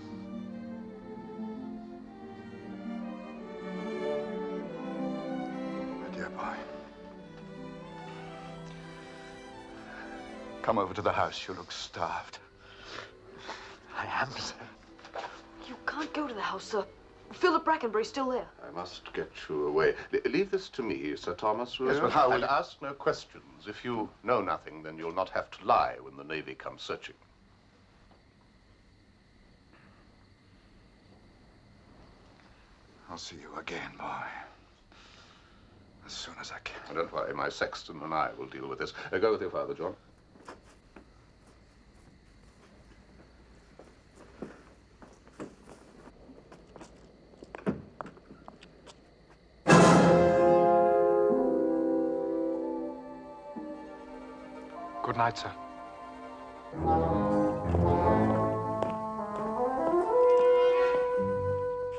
My dear boy. Come over to the house. You look starved. I am, sir. You can't go to the house, sir. Philip Brackenbury's still there. I must get you away. Leave this to me, Sir Thomas, will Yes, you? but how will And you... ask no questions. If you know nothing, then you'll not have to lie when the Navy comes searching. I'll see you again, boy. As soon as I can. Don't worry, my sexton and I will deal with this. Go with your father, John. Good night, sir. Do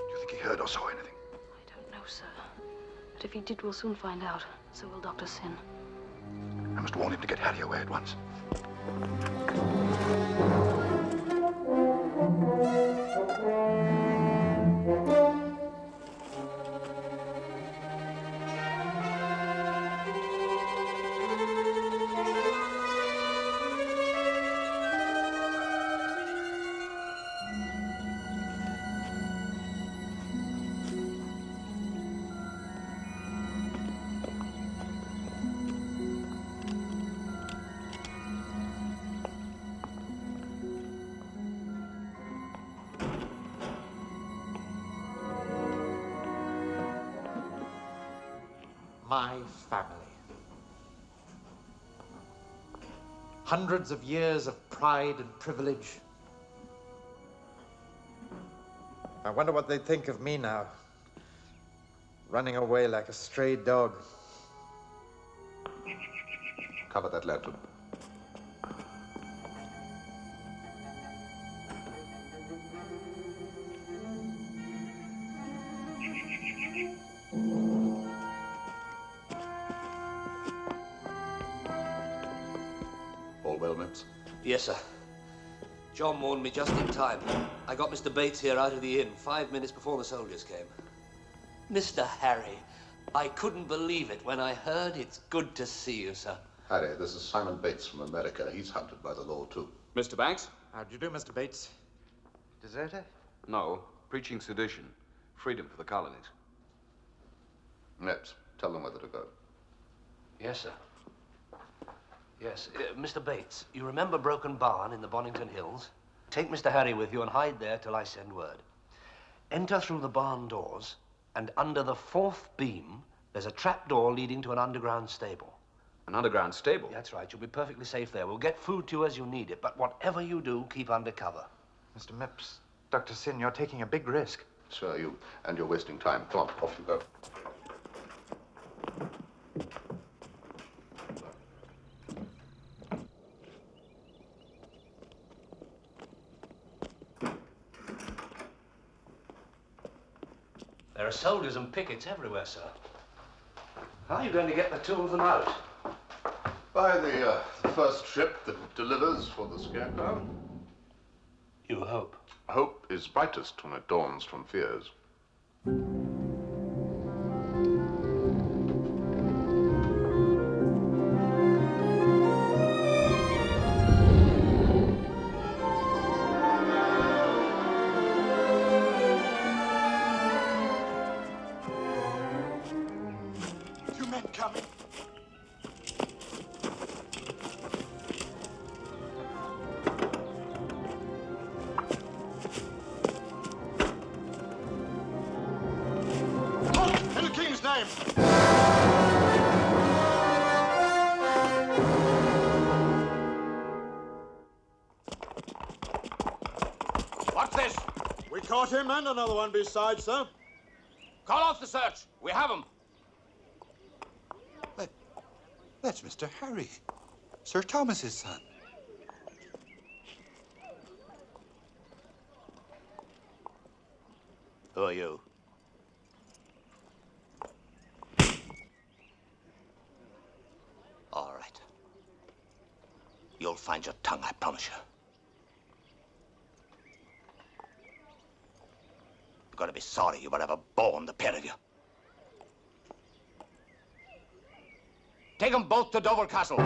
you think he heard or saw anything? I don't know, sir. But if he did, we'll soon find out. So will Dr. Syn. I must warn him to get Harry away at once. My family. Hundreds of years of pride and privilege. I wonder what they think of me now, running away like a stray dog. Cover that lantern. All well, Mips? Yes, sir. John warned me just in time. I got Mr. Bates here out of the inn 5 minutes before the soldiers came. Mr. Harry, I couldn't believe it when I heard. It's good to see you, sir. Harry, this is Simon Bates from America. He's hunted by the law, too. Mr. Banks? How do you do, Mr. Bates? Deserter? No, preaching sedition. Freedom for the colonies. Mips, tell them whether to go. Yes, sir. Yes, Mr. Bates, you remember Broken Barn in the Bonington Hills? Take Mr. Harry with you and hide there till I send word. Enter through the barn doors, and under the 4th beam, there's a trap door leading to an underground stable. An underground stable? That's right. You'll be perfectly safe there. We'll get food to you as you need it, but whatever you do, keep under cover. Mr. Mips, Dr. Syn, you're taking a big risk. Sir, you're wasting time. Come on, off you go. There are soldiers and pickets everywhere, sir. How are you going to get the 2 of them out? By the first ship that delivers for the Scarecrow. You hope. Hope is brightest when it dawns from fears. Coming. Halt! In the King's name! What's this? We caught him and another one besides, sir. Call off the search. We have him. That's Mr. Harry, Sir Thomas's son. Who are you? All right. You'll find your tongue, I promise you. You're going to be sorry you were ever born, the pair of you. Take them both to Dover Castle. They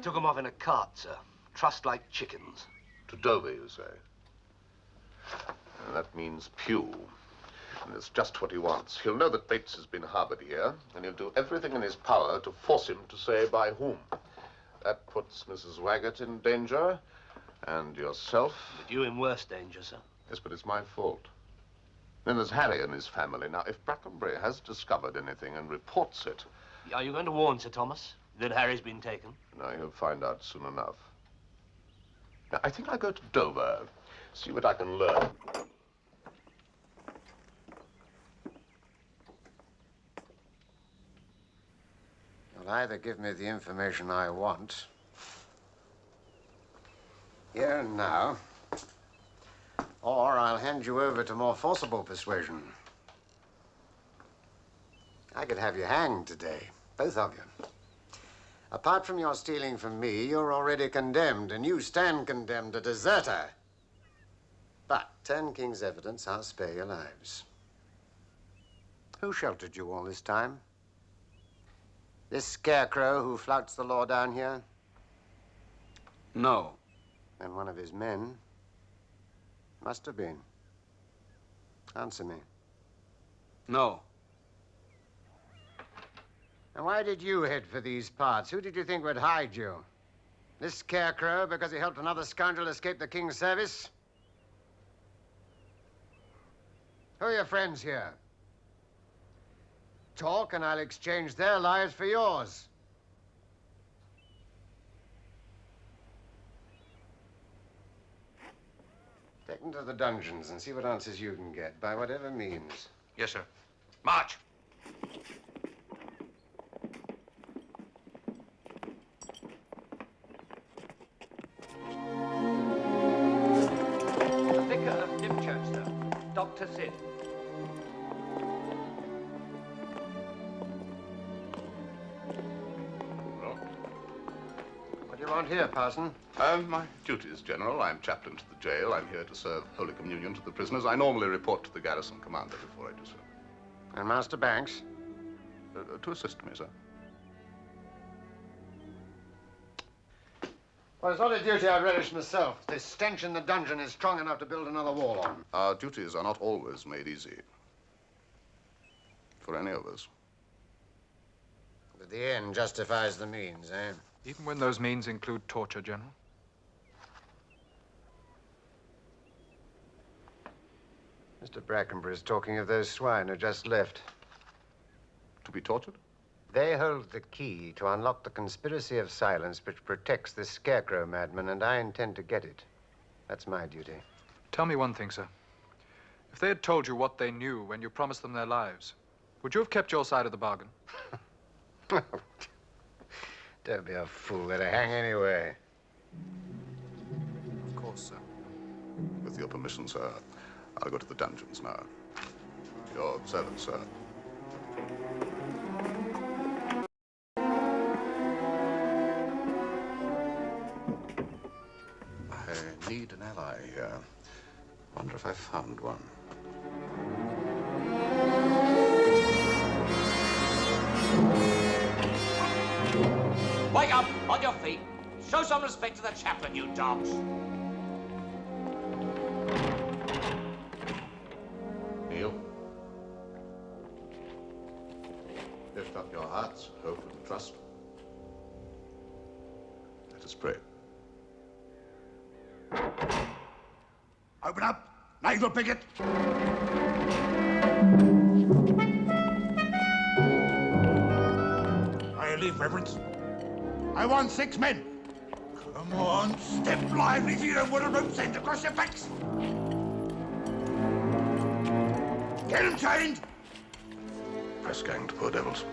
took them off in a cart, sir. Trussed like chickens. To Dobie, you say? And that means pew. And it's just what he wants. He'll know that Bates has been harbored here, and he'll do everything in his power to force him to say by whom. That puts Mrs. Waggett in danger, and yourself. But you in worse danger, sir. Yes, but it's my fault. Then there's Harry and his family. Now, if Brackenbury has discovered anything and reports it... Are you going to warn Sir Thomas that Harry's been taken? No, he'll find out soon enough. Now, I think I'll go to Dover, see what I can learn. You'll either give me the information I want, here and now, or I'll hand you over to more forcible persuasion. I could have you hanged today, both of you. Apart from your stealing from me, you're already condemned, and you stand condemned, a deserter. But 10 King's evidence, I'll spare your lives. Who sheltered you all this time? This Scarecrow who flouts the law down here? No. And one of his men? Must have been. Answer me. No. And why did you head for these parts? Who did you think would hide you? This Scarecrow because he helped another scoundrel escape the King's service? Who are your friends here? Talk and I'll exchange their lives for yours. Take them to the dungeons and see what answers you can get, by whatever means. Yes, sir. March! The vicar of Dimchurch, sir. Dr. Syn. What do you want here, Parson? My duties, General. I'm chaplain to the jail. I'm here to serve Holy Communion to the prisoners. I normally report to the garrison commander before I do so. And Master Banks? To assist me, sir. Well, it's not a duty I relish myself. This stench in the dungeon is strong enough to build another wall on. Our duties are not always made easy. For any of us. But the end justifies the means, eh? Even when those means include torture, General? Mr. Brackenbury is talking of those swine who just left. To be tortured? They hold the key to unlock the conspiracy of silence which protects this Scarecrow madman, and I intend to get it. That's my duty. Tell me one thing, sir. If they had told you what they knew when you promised them their lives, would you have kept your side of the bargain? Don't be a fool. Let her hang anyway. Of course, sir. With your permission, sir, I'll go to the dungeons now. Your servant, sir. I need an ally here. Wonder if I found one. Wake up! On your feet! Show some respect to the chaplain, you dogs! Kneel. Lift up your hearts, hope and trust. Let us pray. Open up! Naval picket! I leave, Reverence. I want 6 men. Come on, step lively so you don't want a rope sent across your backs. Get them chained. Press gang to poor devils.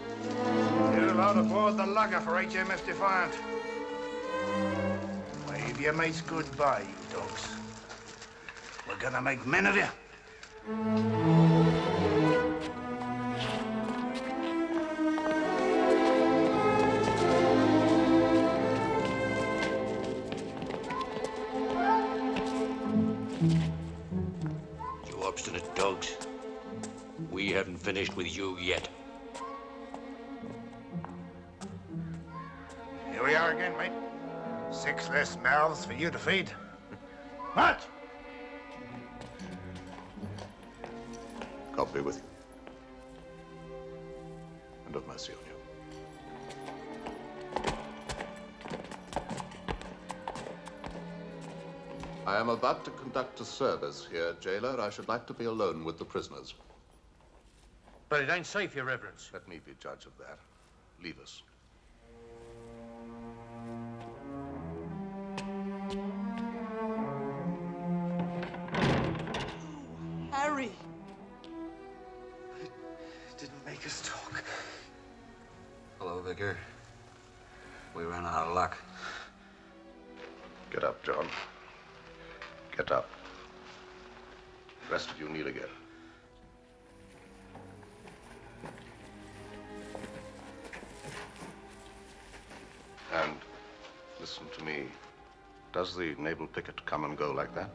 You're allowed aboard the lugger for HMS Defiant. Wave your mates goodbye, you dogs. We're gonna make men of you. You obstinate dogs. We haven't finished with you yet. Here we are again, mate. 6 less mouths for you to feed. March! God be with you. And have mercy on you. I am about to conduct a service here, jailer. I should like to be alone with the prisoners. But it ain't safe, Your Reverence. Let me be judge of that. Leave us. Harry! It didn't make us talk. Hello, Vicar. We ran out of luck. Get up, John. Get up. The rest of you kneel again. And listen to me. Does the naval picket come and go like that?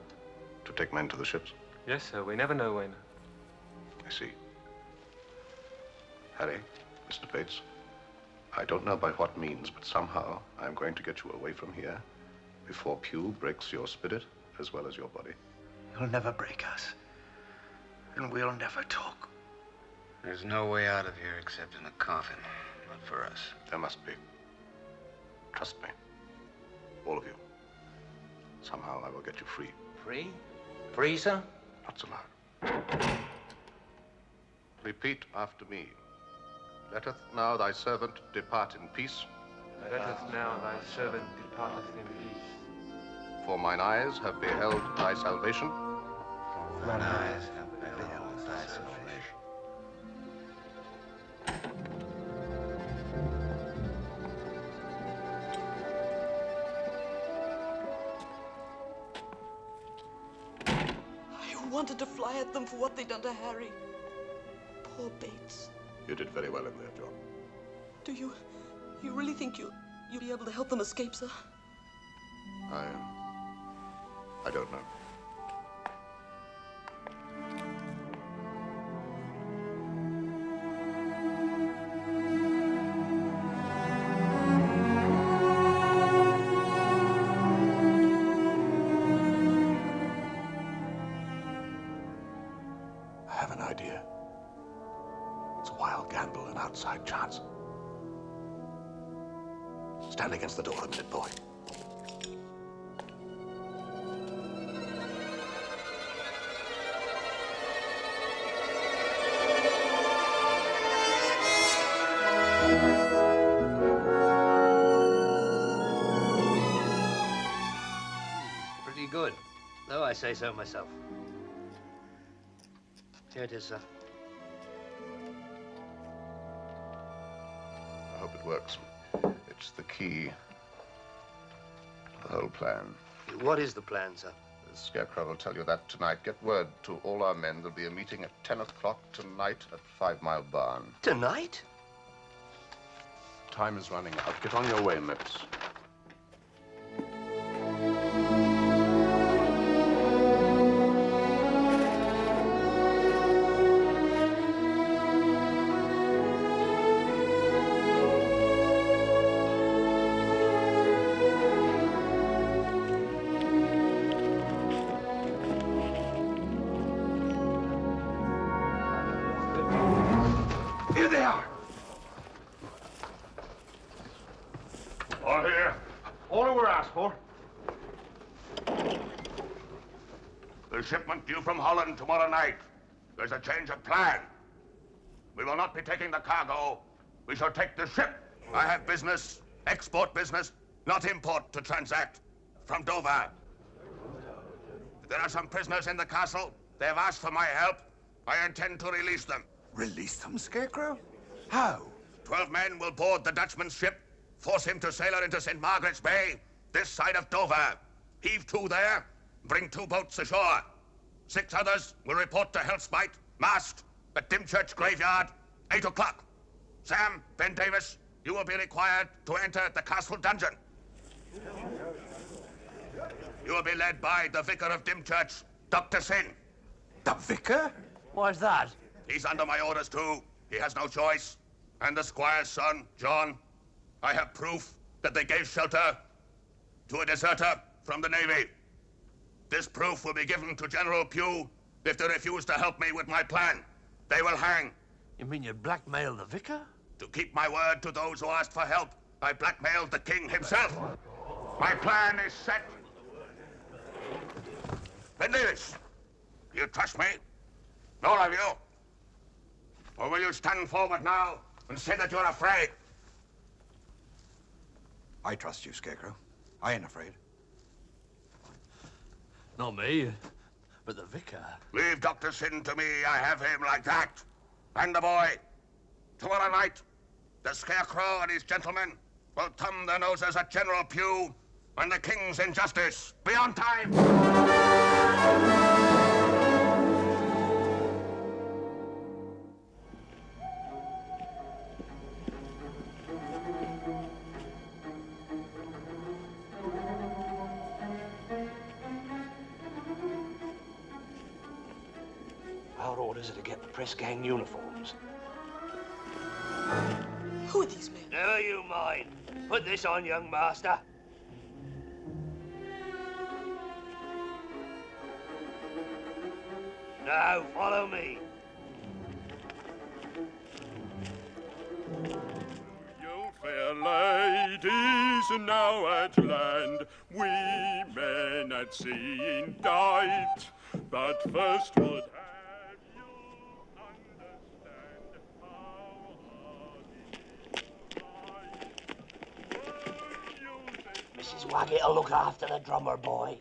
To take men to the ships? Yes, sir. We never know when. I see. Harry, Mr. Bates, I don't know by what means, but somehow I'm going to get you away from here before Pew breaks your spirit as well as your body. You'll never break us. And we'll never talk. There's no way out of here except in a coffin. Not for us. There must be. Trust me. All of you. Somehow I will get you free. Free? Free, sir? Not so loud. Repeat after me. Letteth now thy servant depart in peace. Letteth now thy servant departeth in peace. For mine eyes have beheld thy salvation. Mine eyes have beheld thy salvation. I wanted to fly at them for what they'd done to Harry. Poor Bates. You did very well in there, John. Do you really think you'll be able to help them escape, sir? I don't know. I have an idea. It's a wild gamble, an outside chance. Stand against the door a minute, boy. Pretty good, though I say so myself. Here it is, sir. I hope it works. It's the key to the whole plan. What is the plan, sir? The Scarecrow will tell you that tonight. Get word to all our men. There'll be a meeting at 10 o'clock tonight at 5 Mile Barn. Tonight? Time is running out. Get on your way, Mips. Here they are. All here. All that we're asked for. The shipment due from Holland tomorrow night. There's a change of plan. We will not be taking the cargo. We shall take the ship. I have business, export business, not import to transact, from Dover. There are some prisoners in the castle. They have asked for my help. I intend to release them. Release them, Scarecrow? How? 12 men will board the Dutchman's ship, force him to sail her into St. Margaret's Bay, this side of Dover. Heave to there, bring 2 boats ashore. 6 others will report to Hellspite, mast, at Dymchurch Graveyard, 8 o'clock. Sam, Ben Davis, you will be required to enter the castle dungeon. You will be led by the vicar of Dymchurch, Dr. Syn. The vicar? Why's that? He's under my orders, too. He has no choice. And the squire's son, John. I have proof that they gave shelter to a deserter from the Navy. This proof will be given to General Pugh if they refuse to help me with my plan. They will hang. You mean you blackmailed the vicar? To keep my word to those who asked for help, I blackmailed the king himself. My plan is set. Ben Davis, you trust me? All of you? Or will you stand forward now and say that you're afraid? I trust you, Scarecrow. I ain't afraid. Not me, but the vicar. Leave Dr. Syn to me. I have him like that. And the boy. Tomorrow night, the Scarecrow and his gentlemen will thumb their noses at General Pugh and the king's injustice. Be on time! Our orders are to get the press gang uniforms. Who are these men? Never you mind. Put this on, young master. Now, follow me. You fair ladies, now at land, we men at sea indict, but first would have you understand how our Mrs. Waggy will look after the drummer boy.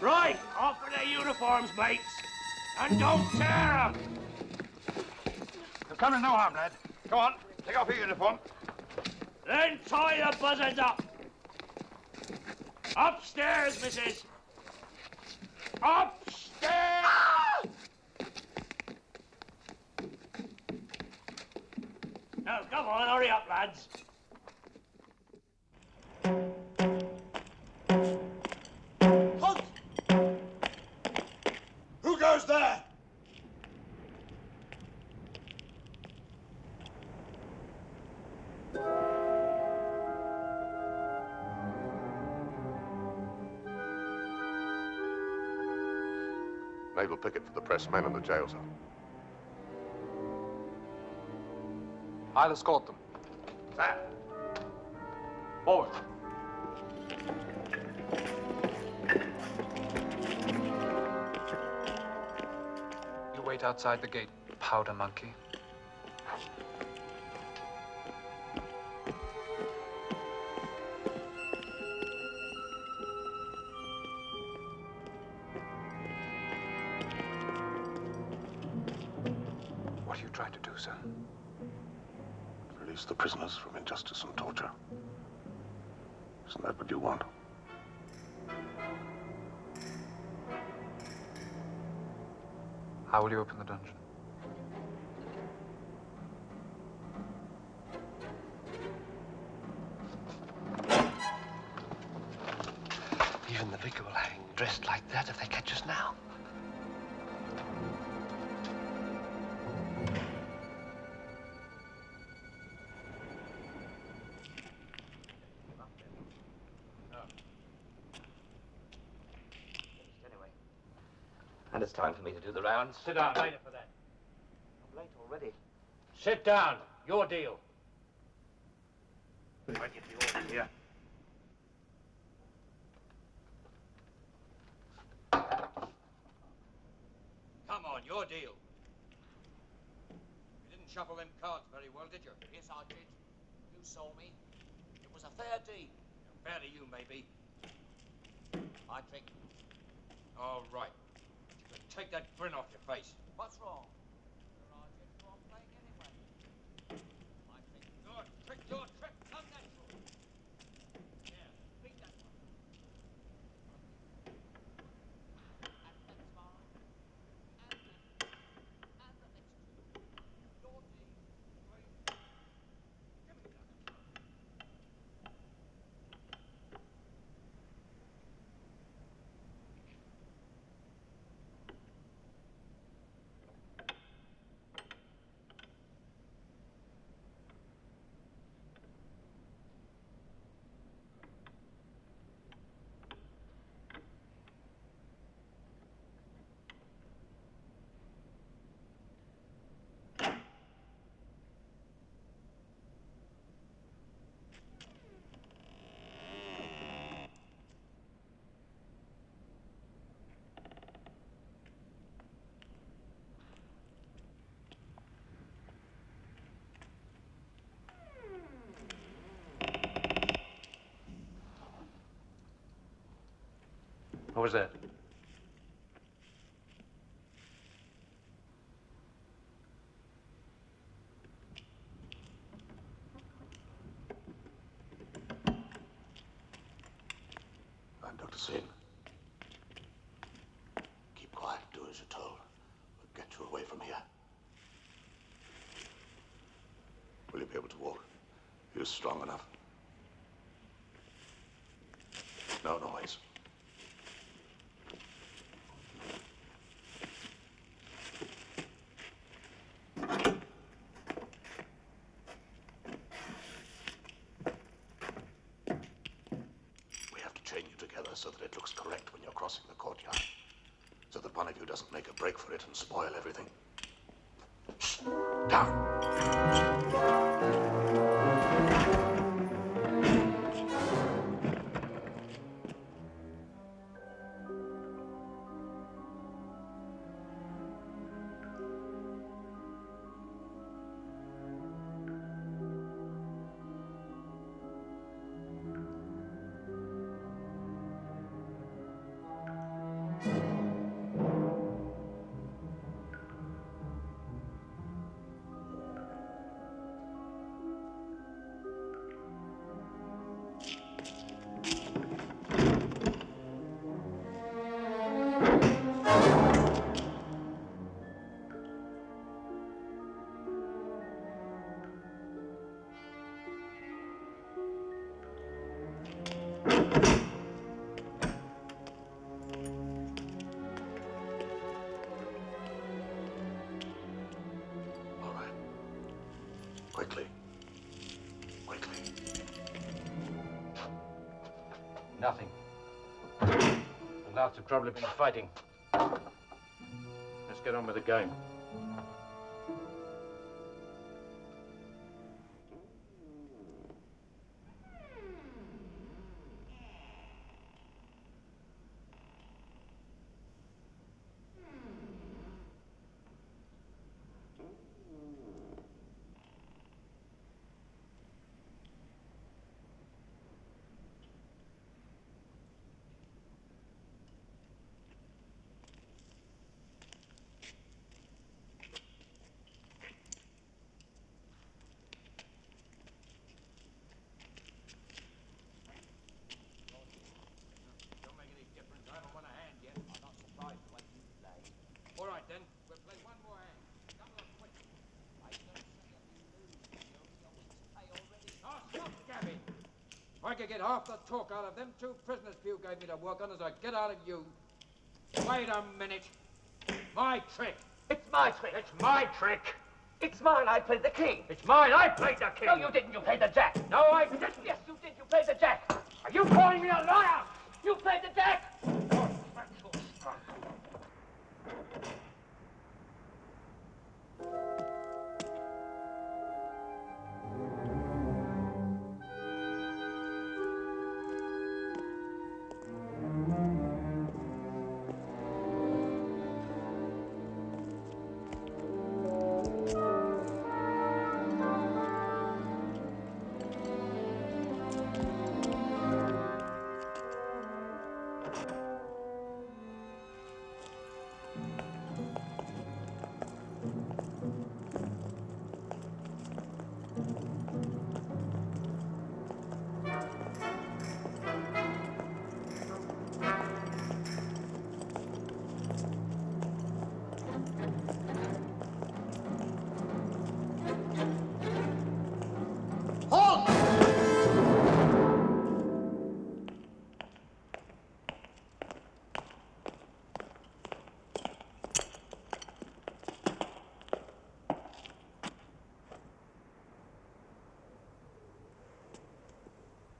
Right, off with their uniforms, mates. And don't tear them. You're coming no harm, lad. Go on, take off your uniform. Then tie the buzzards up. Upstairs, missus. Upstairs! Now, come on, hurry up, lads. Halt! Who goes there? Naval picket for the pressmen and the jail cell. I'll escort them. Sir. Forward. You wait outside the gate, powder monkey. What are you trying to do, sir? Release the prisoners from injustice and torture. Isn't that what you want? How will you open the dungeon? Even the vicar will hang dressed like that if they catch us now. And it's time for me to do the rounds. Sit down, later for that. I'm late already. Sit down. Your deal. I give the orders here. Come on, your deal. You didn't shuffle them cards very well, did you? Yes, I did. You saw me. It was a fair deal. Fair to you, maybe. I think. All right. But take that grin off your face. What's wrong? I'm playing anyway. I think. Your trick, unnatural. Yeah, beat that one. And that's mine. And the next two. Your deal. Three. Give me that. What was that? Syn. Keep quiet, do as you're told. We'll get you away from here. Will you be able to walk? You're strong enough. No noise. We have to chain you together so that it looks correct when you're crossing the courtyard. So that one of you doesn't make a break for it and spoil everything. Shh! Down! Quickly. Quickly. Nothing. The lots have probably been fighting. Let's get on with the game. I could get half the talk out of them two prisoners Pew gave me to work on as I get out of you. Wait a minute. My trick. It's my trick. It's my trick. It's mine. I played the king. It's mine. I played the king. No, you didn't. You played the jack. No, I didn't. Yes, you did. You played the jack. Are you calling me a liar? You played the jack.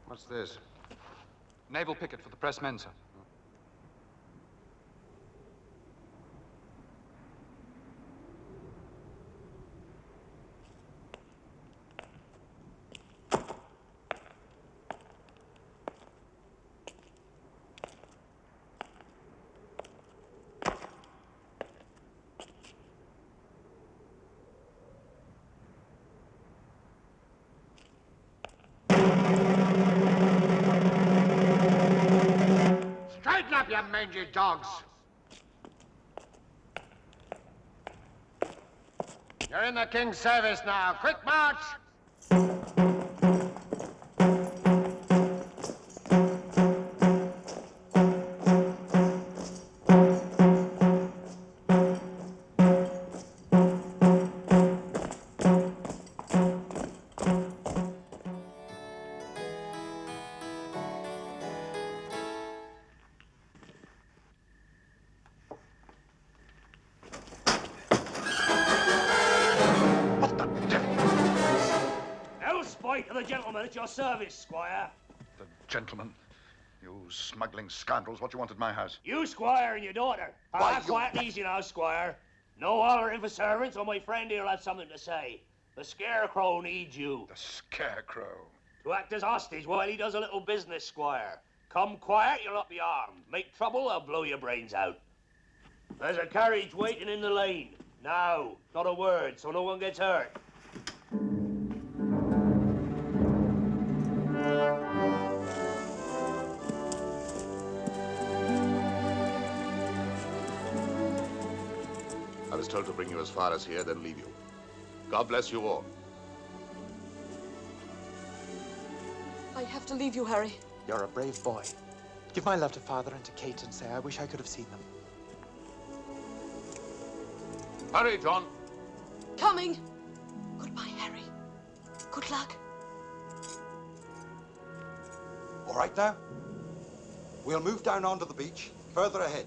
What's this? Naval picket for the pressmen, sir. Straighten up, you mangy dogs. You're in the king's service now. Quick march! the gentleman at your service, Squire. The gentleman? You smuggling scoundrels, what you want at my house? You, Squire, and your daughter. Why, Quiet and easy now, Squire. No hollering for servants, or my friend here'll have something to say. The Scarecrow needs you. The Scarecrow? To act as hostage while he does a little business, Squire. Come quiet, you'll not be armed. Make trouble, I'll blow your brains out. There's a carriage waiting in the lane. Now, not a word, so no one gets hurt. I was told to bring you as far as here, then leave you. God bless you all. I have to leave you, Harry. You're a brave boy. Give my love to Father and to Kate and say I wish I could have seen them. Hurry, John. Coming. Goodbye, Harry. Good luck. All right now? We'll move down onto the beach, further ahead.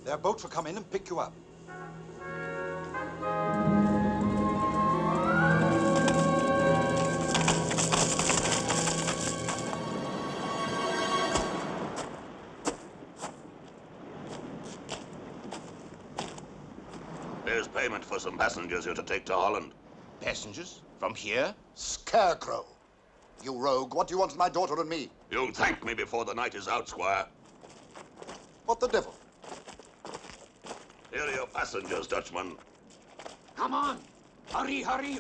Their boats will come in and pick you up. There's payment for some passengers you're to take to Holland. Passengers? From here? Scarecrow! You rogue, what do you want with my daughter and me? You'll thank me before the night is out, Squire. What the devil? Here are your passengers, Dutchman. Come on! Hurry, hurry!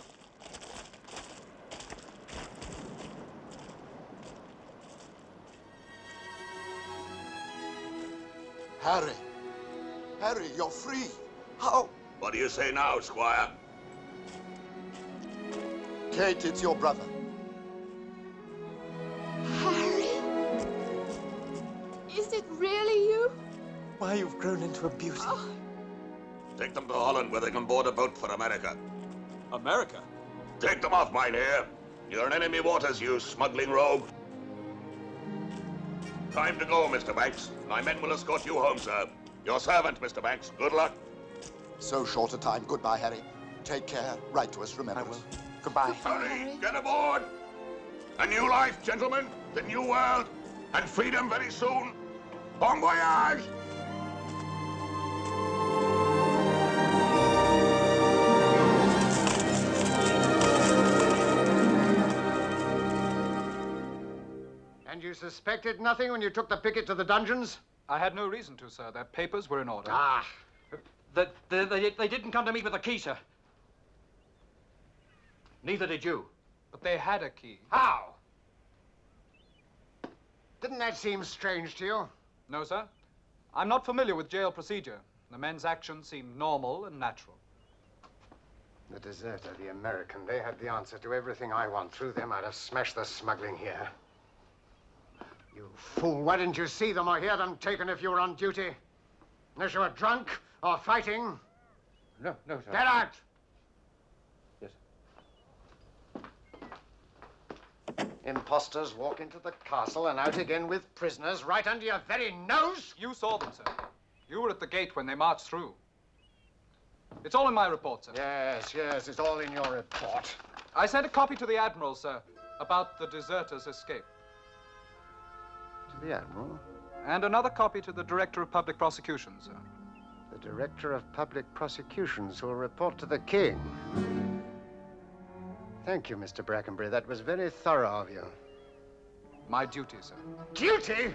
Harry! Harry, you're free! How? What do you say now, Squire? Kate, it's your brother. Harry? Is it really you? Why, you've grown into a beauty. Oh. Take them to Holland where they can board a boat for America. America? Take them off, mynheer. You're in enemy waters, you smuggling rogue. Time to go, Mr. Banks. My men will escort you home, sir. Your servant, Mr. Banks. Good luck. So short a time. Goodbye, Harry. Take care. Write to us, remember us. Goodbye. Hurry, get aboard. A new life, gentlemen. The new world. And freedom very soon. Bon voyage! And you suspected nothing when you took the picket to the dungeons? I had no reason to, sir. Their papers were in order. Ah. They didn't come to me with a key, sir. Neither did you. But they had a key. How? Didn't that seem strange to you? No, sir. I'm not familiar with jail procedure. The men's actions seemed normal and natural. The deserter, the American, they had the answer to everything I want. Through them, I'd have smashed the smuggling here. You fool, why didn't you see them or hear them taken if you were on duty? Unless you were drunk or fighting. No, sir. Get out! Yes. Impostors walk into the castle and out again with prisoners right under your very nose. You saw them, sir. You were at the gate when they marched through. It's all in my report, sir. Yes, it's all in your report. I sent a copy to the Admiral, sir, about the deserter's escape. To the Admiral? And another copy to the Director of Public Prosecutions, sir. The Director of Public Prosecutions who will report to the King. Thank you, Mr. Brackenbury. That was very thorough of you. My duty, sir. Duty?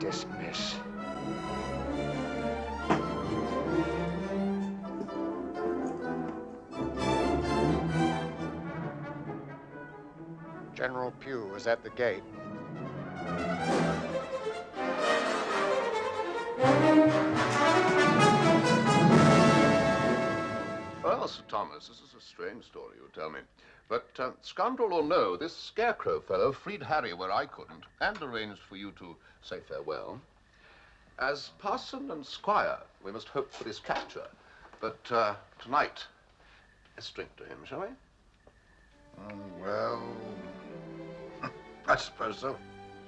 Dismiss. General Pugh was at the gate. Well, Sir Thomas, this is a strange story, you tell me. But, scoundrel or no, this Scarecrow fellow freed Harry where I couldn't, and arranged for you to say farewell. As parson and squire, we must hope for his capture. But, tonight, let's drink to him, shall we? Well, I suppose so.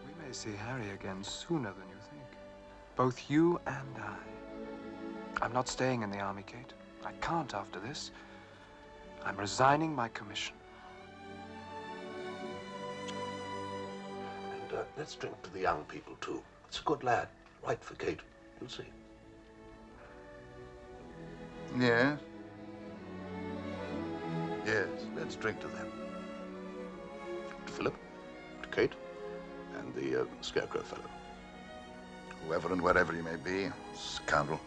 We may see Harry again sooner than you think. Both you and I. I'm not staying in the army, Kate. I can't after this. I'm resigning my commission. Let's drink to the young people, too. It's a good lad. Right for Kate. You'll see. Yes. Yes, let's drink to them. To Philip, to Kate, and the Scarecrow fellow. Whoever and wherever he may be, scoundrel.